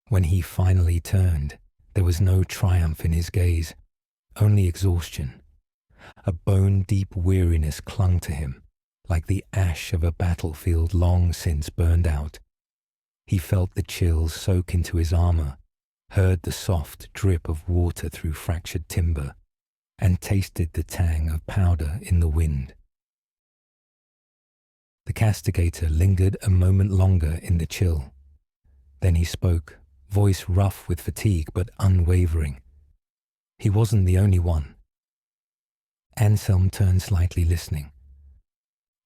When he finally turned, there was no triumph in his gaze, only exhaustion. A bone-deep weariness clung to him, like the ash of a battlefield long since burned out. He felt the chills soak into his armor, heard the soft drip of water through fractured timber, and tasted the tang of powder in the wind. The castigator lingered a moment longer in the chill. Then he spoke, voice rough with fatigue but unwavering. He wasn't the only one. Anselm turned slightly, listening.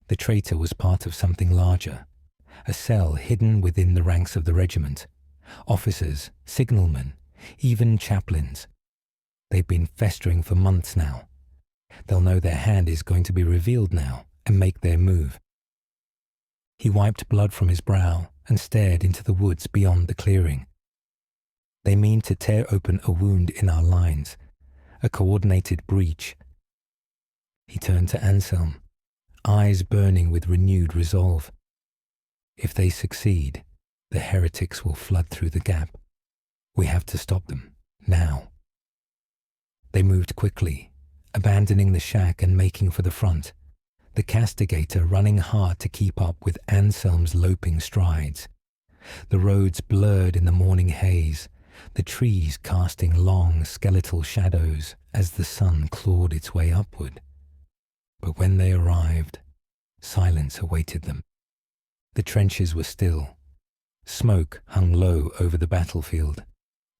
The traitor was part of something larger, a cell hidden within the ranks of the regiment. Officers, signalmen, even chaplains. They've been festering for months now. They'll know their hand is going to be revealed now and make their move. He wiped blood from his brow and stared into the woods beyond the clearing. They mean to tear open a wound in our lines, a coordinated breach. He turned to Anselm, eyes burning with renewed resolve. If they succeed, the heretics will flood through the gap. We have to stop them, now. They moved quickly, abandoning the shack and making for the front, the castigator running hard to keep up with Anselm's loping strides. The roads blurred in the morning haze, the trees casting long skeletal shadows as the sun clawed its way upward. But when they arrived, silence awaited them. The trenches were still. Smoke hung low over the battlefield,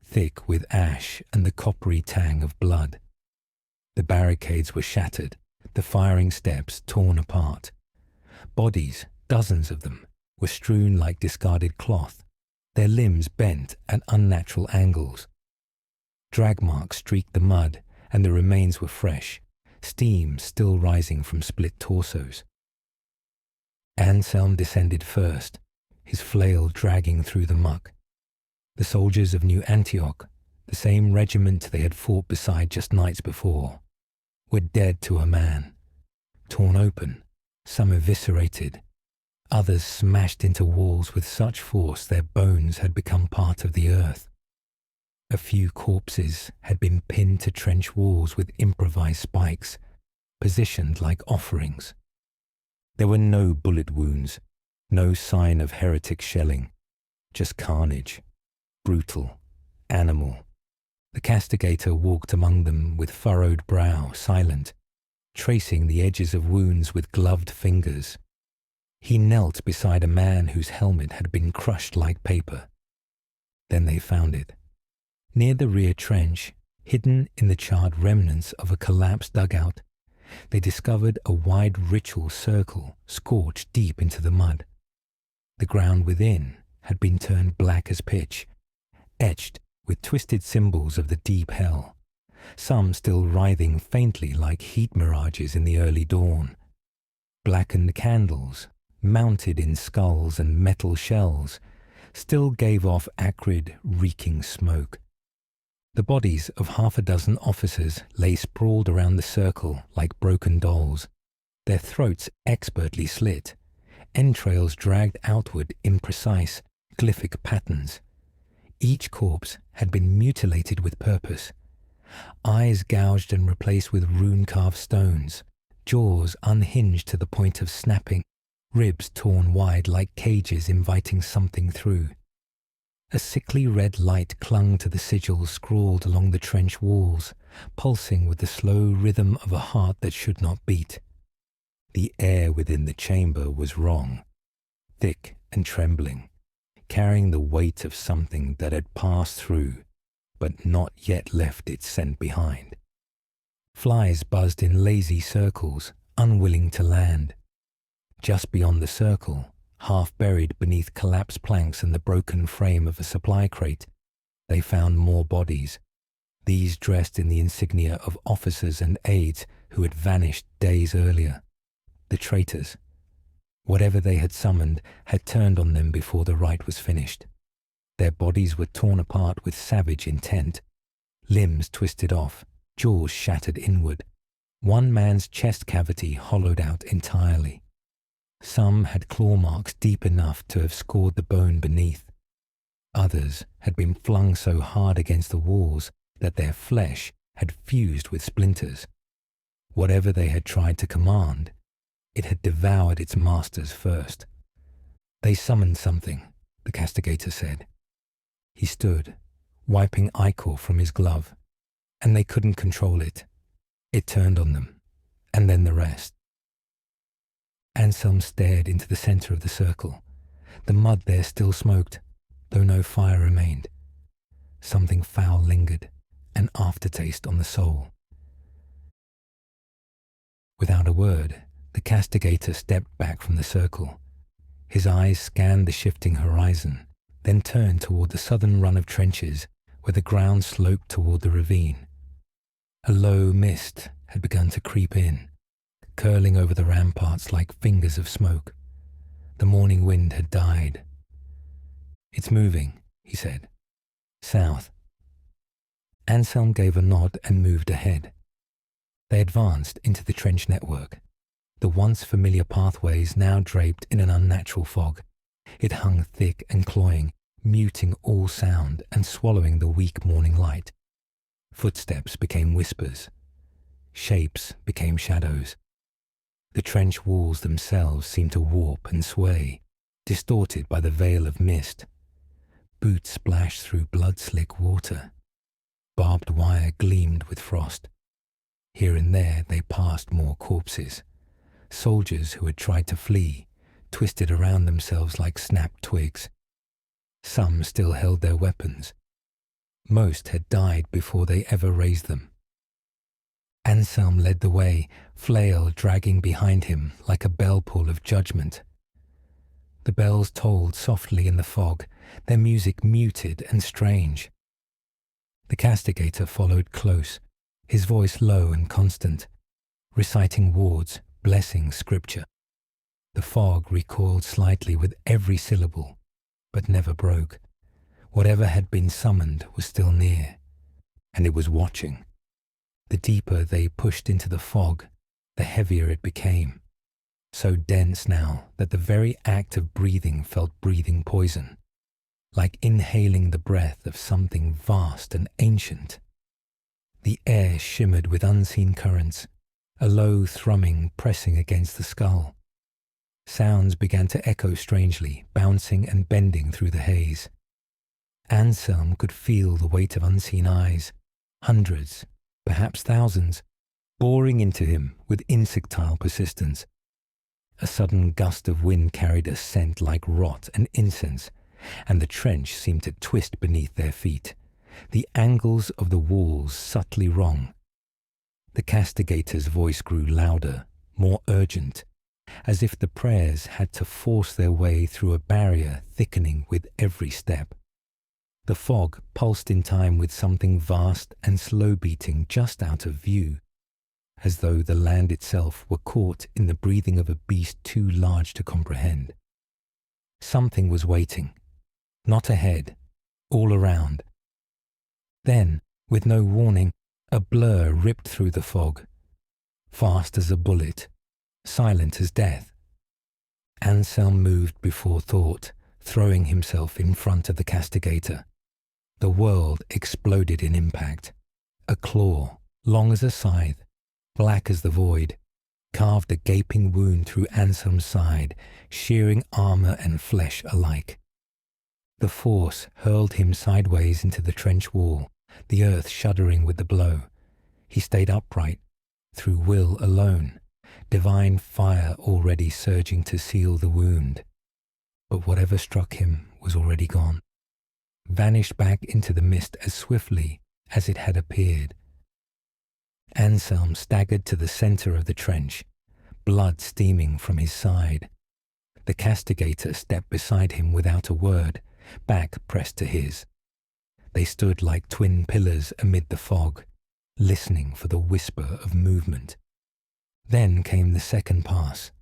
thick with ash and the coppery tang of blood. The barricades were shattered, the firing steps torn apart. Bodies, dozens of them, were strewn like discarded cloth, their limbs bent at unnatural angles. Drag marks streaked the mud, and the remains were fresh, steam still rising from split torsos. Anselm descended first, his flail dragging through the muck. The soldiers of New Antioch, the same regiment they had fought beside just nights before, were dead to a man, torn open, some eviscerated, others smashed into walls with such force their bones had become part of the earth. A few corpses had been pinned to trench walls with improvised spikes, positioned like offerings. There were no bullet wounds, no sign of heretic shelling, just carnage, brutal, animal. The castigator walked among them with furrowed brow, silent, tracing the edges of wounds with gloved fingers. He knelt beside a man whose helmet had been crushed like paper. Then they found it. Near the rear trench, hidden in the charred remnants of a collapsed dugout, they discovered a wide ritual circle scorched deep into the mud. The ground within had been turned black as pitch, etched with twisted symbols of the deep hell, some still writhing faintly like heat mirages in the early dawn. Blackened candles, mounted in skulls and metal shells, still gave off acrid, reeking smoke. The bodies of half a dozen officers lay sprawled around the circle like broken dolls, their throats expertly slit, entrails dragged outward in precise, glyphic patterns. Each corpse had been mutilated with purpose, eyes gouged and replaced with rune-carved stones, jaws unhinged to the point of snapping, ribs torn wide like cages inviting something through. A sickly red light clung to the sigils scrawled along the trench walls, pulsing with the slow rhythm of a heart that should not beat. The air within the chamber was wrong, thick and trembling, carrying the weight of something that had passed through, but not yet left its scent behind. Flies buzzed in lazy circles, unwilling to land. Just beyond the circle, half buried beneath collapsed planks and the broken frame of a supply crate, they found more bodies, these dressed in the insignia of officers and aides who had vanished days earlier. The traitors. Whatever they had summoned had turned on them before the rite was finished. Their bodies were torn apart with savage intent, limbs twisted off, jaws shattered inward, one man's chest cavity hollowed out entirely. Some had claw marks deep enough to have scored the bone beneath. Others had been flung so hard against the walls that their flesh had fused with splinters. Whatever they had tried to command, it had devoured its masters first. They summoned something, the castigator said. He stood, wiping ichor from his glove, and they couldn't control it. It turned on them, and then the rest. Anselm stared into the center of the circle. The mud there still smoked, though no fire remained. Something foul lingered, an aftertaste on the soul. Without a word, the castigator stepped back from the circle. His eyes scanned the shifting horizon, then turned toward the southern run of trenches where the ground sloped toward the ravine. A low mist had begun to creep in, curling over the ramparts like fingers of smoke. The morning wind had died. "It's moving," he said. "South." Anselm gave a nod and moved ahead. They advanced into the trench network. The once familiar pathways now draped in an unnatural fog. It hung thick and cloying, muting all sound and swallowing the weak morning light. Footsteps became whispers. Shapes became shadows. The trench walls themselves seemed to warp and sway, distorted by the veil of mist. Boots splashed through blood-slick water. Barbed wire gleamed with frost. Here and there they passed more corpses. Soldiers who had tried to flee, twisted around themselves like snapped twigs. Some still held their weapons. Most had died before they ever raised them. Anselm led the way, flail dragging behind him like a bell pull of judgment. The bells tolled softly in the fog, their music muted and strange. The castigator followed close, his voice low and constant, reciting wards, blessing scripture. The fog recoiled slightly with every syllable, but never broke. Whatever had been summoned was still near, and it was watching. The deeper they pushed into the fog, the heavier it became, so dense now that the very act of breathing felt breathing poison, like inhaling the breath of something vast and ancient. The air shimmered with unseen currents, a low thrumming pressing against the skull. Sounds began to echo strangely, bouncing and bending through the haze. Anselm could feel the weight of unseen eyes, hundreds, perhaps thousands, boring into him with insectile persistence. A sudden gust of wind carried a scent like rot and incense, and the trench seemed to twist beneath their feet, the angles of the walls subtly wrong. The castigator's voice grew louder, more urgent, as if the prayers had to force their way through a barrier thickening with every step. The fog pulsed in time with something vast and slow-beating just out of view, as though the land itself were caught in the breathing of a beast too large to comprehend. Something was waiting, not ahead, all around. Then, with no warning, a blur ripped through the fog, fast as a bullet, silent as death. Anselm moved before thought, throwing himself in front of the castigator. The world exploded in impact. A claw, long as a scythe, black as the void, carved a gaping wound through Anselm's side, shearing armor and flesh alike. The force hurled him sideways into the trench wall, the earth shuddering with the blow. He stayed upright, through will alone, divine fire already surging to seal the wound. But whatever struck him was already gone, vanished back into the mist as swiftly as it had appeared. Anselm staggered to the center of the trench, blood steaming from his side. The castigator stepped beside him without a word, back pressed to his. They stood like twin pillars amid the fog, listening for the whisper of movement. Then came the second pass.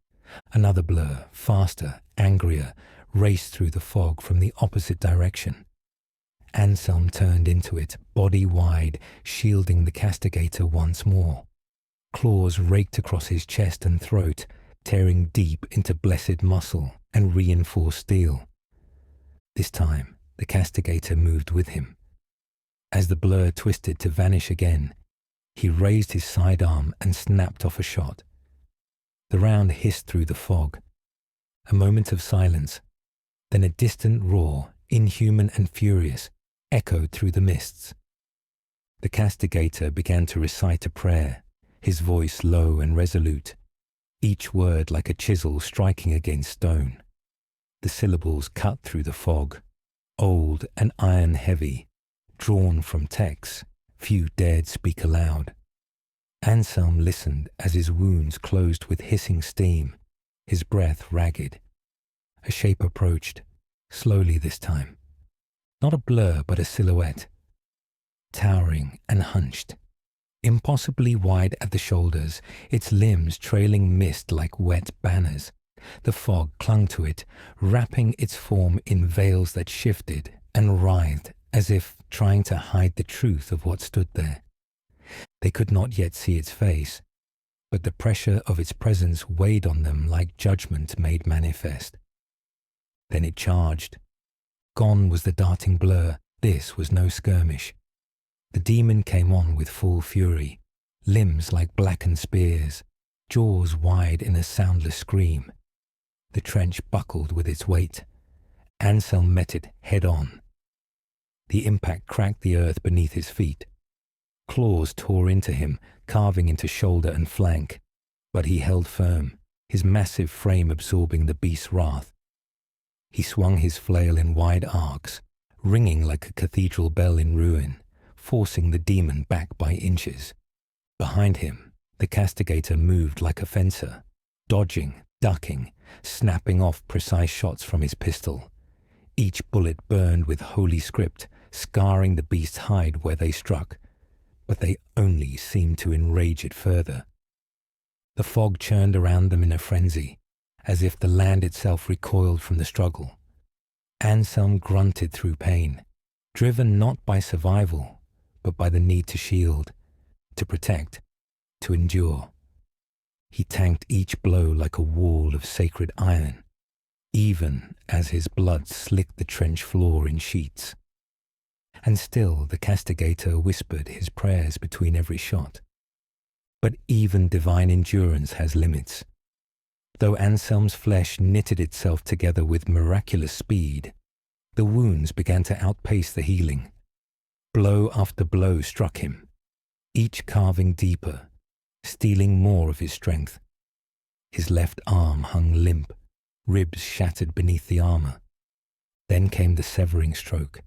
Another blur, faster, angrier, raced through the fog from the opposite direction. Anselm turned into it, body wide, shielding the castigator once more. Claws raked across his chest and throat, tearing deep into blessed muscle and reinforced steel. This time, the castigator moved with him. As the blur twisted to vanish again, he raised his sidearm and snapped off a shot. The round hissed through the fog. A moment of silence, then a distant roar, inhuman and furious, echoed through the mists. The castigator began to recite a prayer, his voice low and resolute. each word like a chisel striking against stone. The syllables cut through the fog, old and iron-heavy, drawn from texts few dared speak aloud. Anselm listened as his wounds closed with hissing steam, his breath ragged. A shape approached, slowly this time. Not a blur, but a silhouette. Towering and hunched, impossibly wide at the shoulders, its limbs trailing mist like wet banners. The fog clung to it, wrapping its form in veils that shifted and writhed as if trying to hide the truth of what stood there. They could not yet see its face, but the pressure of its presence weighed on them like judgment made manifest. Then it charged. Gone was the darting blur. This was no skirmish. The demon came on with full fury, limbs like blackened spears, jaws wide in a soundless scream. The trench buckled with its weight. Anselm met it head on. The impact cracked the earth beneath his feet. Claws tore into him, carving into shoulder and flank, but he held firm, his massive frame absorbing the beast's wrath. He swung his flail in wide arcs, ringing like a cathedral bell in ruin, forcing the demon back by inches. Behind him, the castigator moved like a fencer, dodging, ducking, snapping off precise shots from his pistol. Each bullet burned with holy script, scarring the beast's hide where they struck, but they only seemed to enrage it further. The fog churned around them in a frenzy, as if the land itself recoiled from the struggle. Anselm grunted through pain, driven not by survival, but by the need to shield, to protect, to endure. He tanked each blow like a wall of sacred iron, even as his blood slicked the trench floor in sheets. And still the castigator whispered his prayers between every shot. But even divine endurance has limits. Though Anselm's flesh knitted itself together with miraculous speed, the wounds began to outpace the healing. Blow after blow struck him, each carving deeper, stealing more of his strength. His left arm hung limp, ribs shattered beneath the armor. Then came the severing stroke.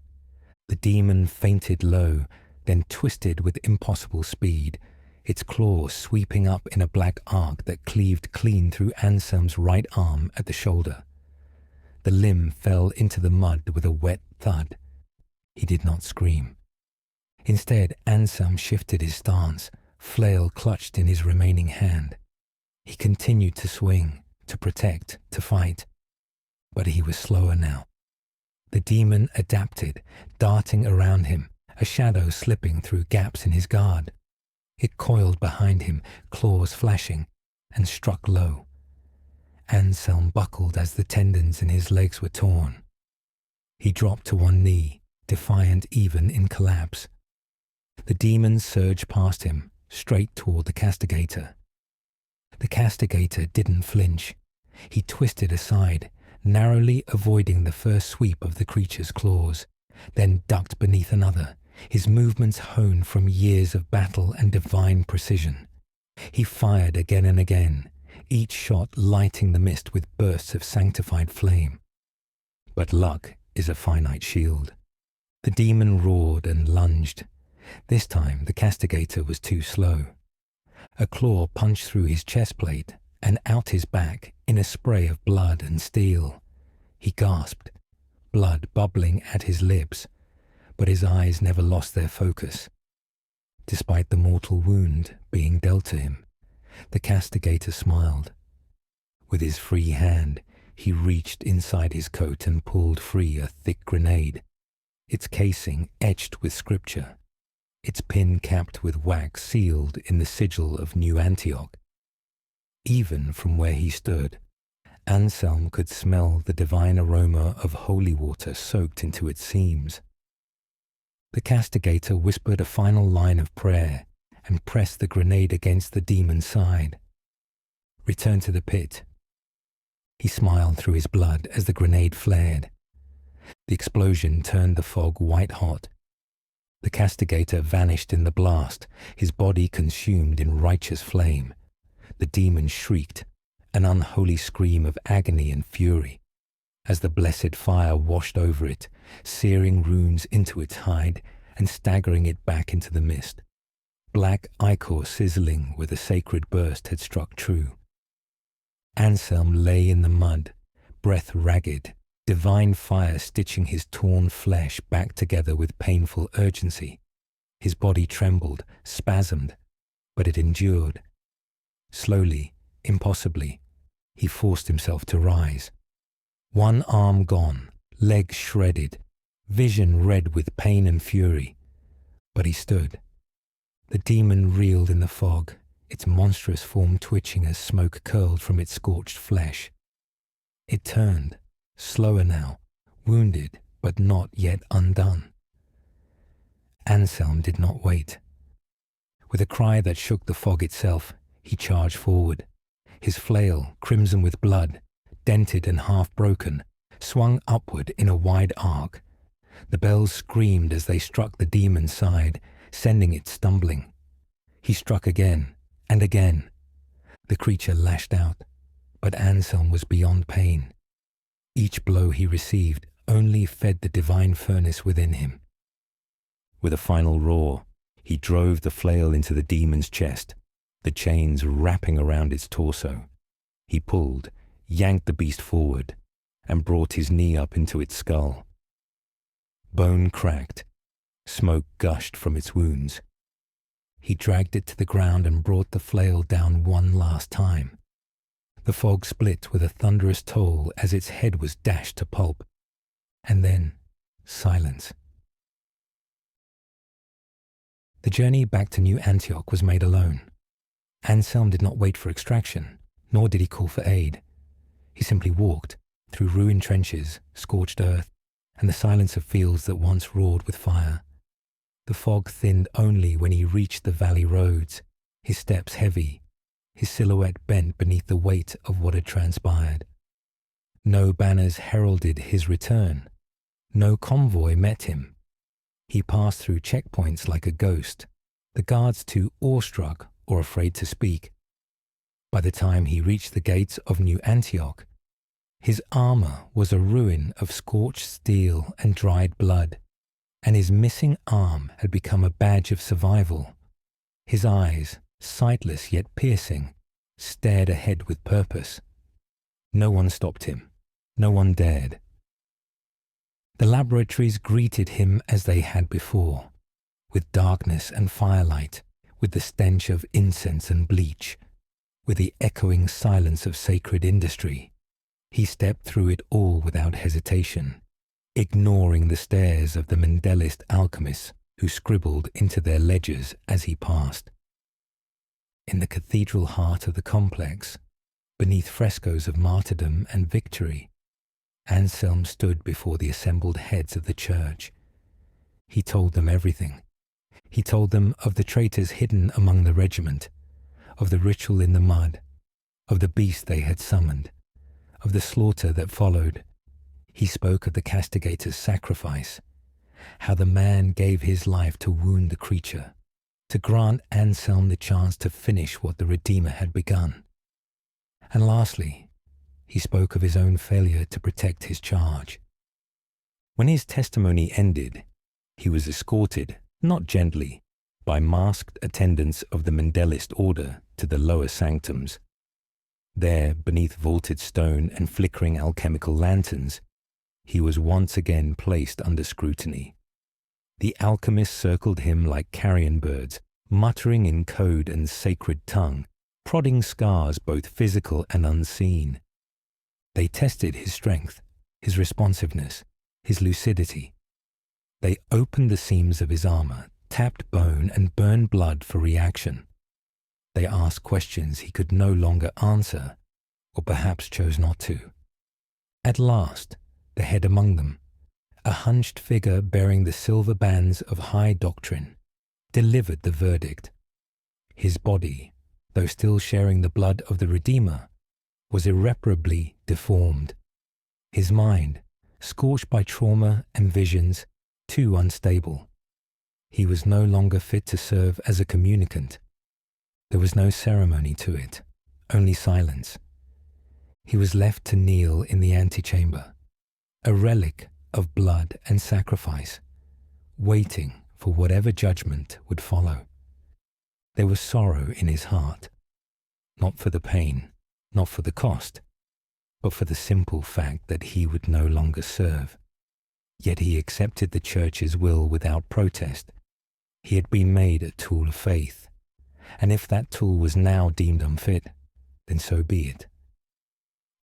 The demon fainted low, then twisted with impossible speed, its claws sweeping up in a black arc that cleaved clean through Anselm's right arm at the shoulder. The limb fell into the mud with a wet thud. He did not scream. Instead, Anselm shifted his stance, flail clutched in his remaining hand. He continued to swing, to protect, to fight. But he was slower now. The demon adapted, darting around him, a shadow slipping through gaps in his guard. It coiled behind him, claws flashing, and struck low. Anselm buckled as the tendons in his legs were torn. He dropped to one knee, defiant even in collapse. The demon surged past him, straight toward the castigator. The castigator didn't flinch. He twisted aside, narrowly avoiding the first sweep of the creature's claws, then ducked beneath another, his movements honed from years of battle and divine precision. He fired again and again, each shot lighting the mist with bursts of sanctified flame. But luck is a finite shield. The demon roared and lunged. This time the castigator was too slow. A claw punched through his chest plate and out his back in a spray of blood and steel. He gasped, blood bubbling at his lips, but his eyes never lost their focus. Despite the mortal wound being dealt to him, the castigator smiled. With his free hand, he reached inside his coat and pulled free a thick grenade, its casing etched with scripture, its pin capped with wax sealed in the sigil of New Antioch. Even from where he stood, Anselm could smell the divine aroma of holy water soaked into its seams. The castigator whispered a final line of prayer and pressed the grenade against the demon's side. Return to the pit. He smiled through his blood as the grenade flared. The explosion turned the fog white hot. The castigator vanished in the blast, his body consumed in righteous flame. The demon shrieked, an unholy scream of agony and fury, as the blessed fire washed over it, searing runes into its hide and staggering it back into the mist. Black ichor sizzling where the sacred burst had struck true. Anselm lay in the mud, breath ragged, divine fire stitching his torn flesh back together with painful urgency. His body trembled, spasmed, but it endured. Slowly, impossibly, he forced himself to rise. One arm gone, legs shredded, vision red with pain and fury. But he stood. The demon reeled in the fog, its monstrous form twitching as smoke curled from its scorched flesh. It turned, slower now, wounded but not yet undone. Anselm did not wait. With a cry that shook the fog itself, he charged forward. His flail, crimson with blood, dented and half-broken, swung upward in a wide arc. The bells screamed as they struck the demon's side, sending it stumbling. He struck again and again. The creature lashed out, but Anselm was beyond pain. Each blow he received only fed the divine furnace within him. With a final roar, he drove the flail into the demon's chest, the chains wrapping around its torso. He pulled, yanked the beast forward, and brought his knee up into its skull. Bone cracked, smoke gushed from its wounds. He dragged it to the ground and brought the flail down one last time. The fog split with a thunderous toll as its head was dashed to pulp. And then, silence. The journey back to New Antioch was made alone. Anselm did not wait for extraction, nor did he call for aid. He simply walked through ruined trenches, scorched earth, and the silence of fields that once roared with fire. The fog thinned only when he reached the valley roads, his steps heavy, his silhouette bent beneath the weight of what had transpired. No banners heralded his return. No convoy met him. He passed through checkpoints like a ghost, the guards too awestruck or afraid to speak. By the time he reached the gates of New Antioch, his armor was a ruin of scorched steel and dried blood, and his missing arm had become a badge of survival. His eyes, sightless yet piercing, stared ahead with purpose. No one stopped him. No one dared. The laboratories greeted him as they had before, with darkness and firelight, with the stench of incense and bleach, with the echoing silence of sacred industry. He stepped through it all without hesitation, ignoring the stares of the Mendelist alchemists who scribbled into their ledgers as he passed. In the cathedral heart of the complex, beneath frescoes of martyrdom and victory, Anselm stood before the assembled heads of the church. He told them everything. He told them of the traitors hidden among the regiment, of the ritual in the mud, of the beast they had summoned, of the slaughter that followed. He spoke of the castigator's sacrifice, how the man gave his life to wound the creature, to grant Anselm the chance to finish what the Redeemer had begun. And lastly, he spoke of his own failure to protect his charge. When his testimony ended, he was escorted, not gently, by masked attendants of the Mendelist order to the lower sanctums. There, beneath vaulted stone and flickering alchemical lanterns, he was once again placed under scrutiny. The alchemists circled him like carrion birds, muttering in code and sacred tongue, prodding scars both physical and unseen. They tested his strength, his responsiveness, his lucidity. They opened the seams of his armor, tapped bone and burned blood for reaction. They asked questions he could no longer answer, or perhaps chose not to. At last, the head among them, a hunched figure bearing the silver bands of high doctrine, delivered the verdict. His body, though still sharing the blood of the Redeemer, was irreparably deformed. His mind, scorched by trauma and visions, too unstable. He was no longer fit to serve as a communicant. There was no ceremony to it, only silence. He was left to kneel in the antechamber, a relic of blood and sacrifice, waiting for whatever judgment would follow. There was sorrow in his heart, not for the pain, not for the cost, but for the simple fact that he would no longer serve. Yet he accepted the church's will without protest. He had been made a tool of faith, and if that tool was now deemed unfit, then so be it.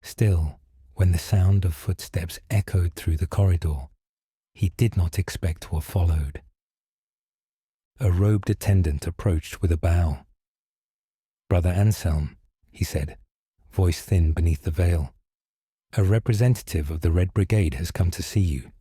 Still, when the sound of footsteps echoed through the corridor, he did not expect to have followed. A robed attendant approached with a bow. "Brother Anselm," he said, voice thin beneath the veil, "a representative of the Red Brigade has come to see you."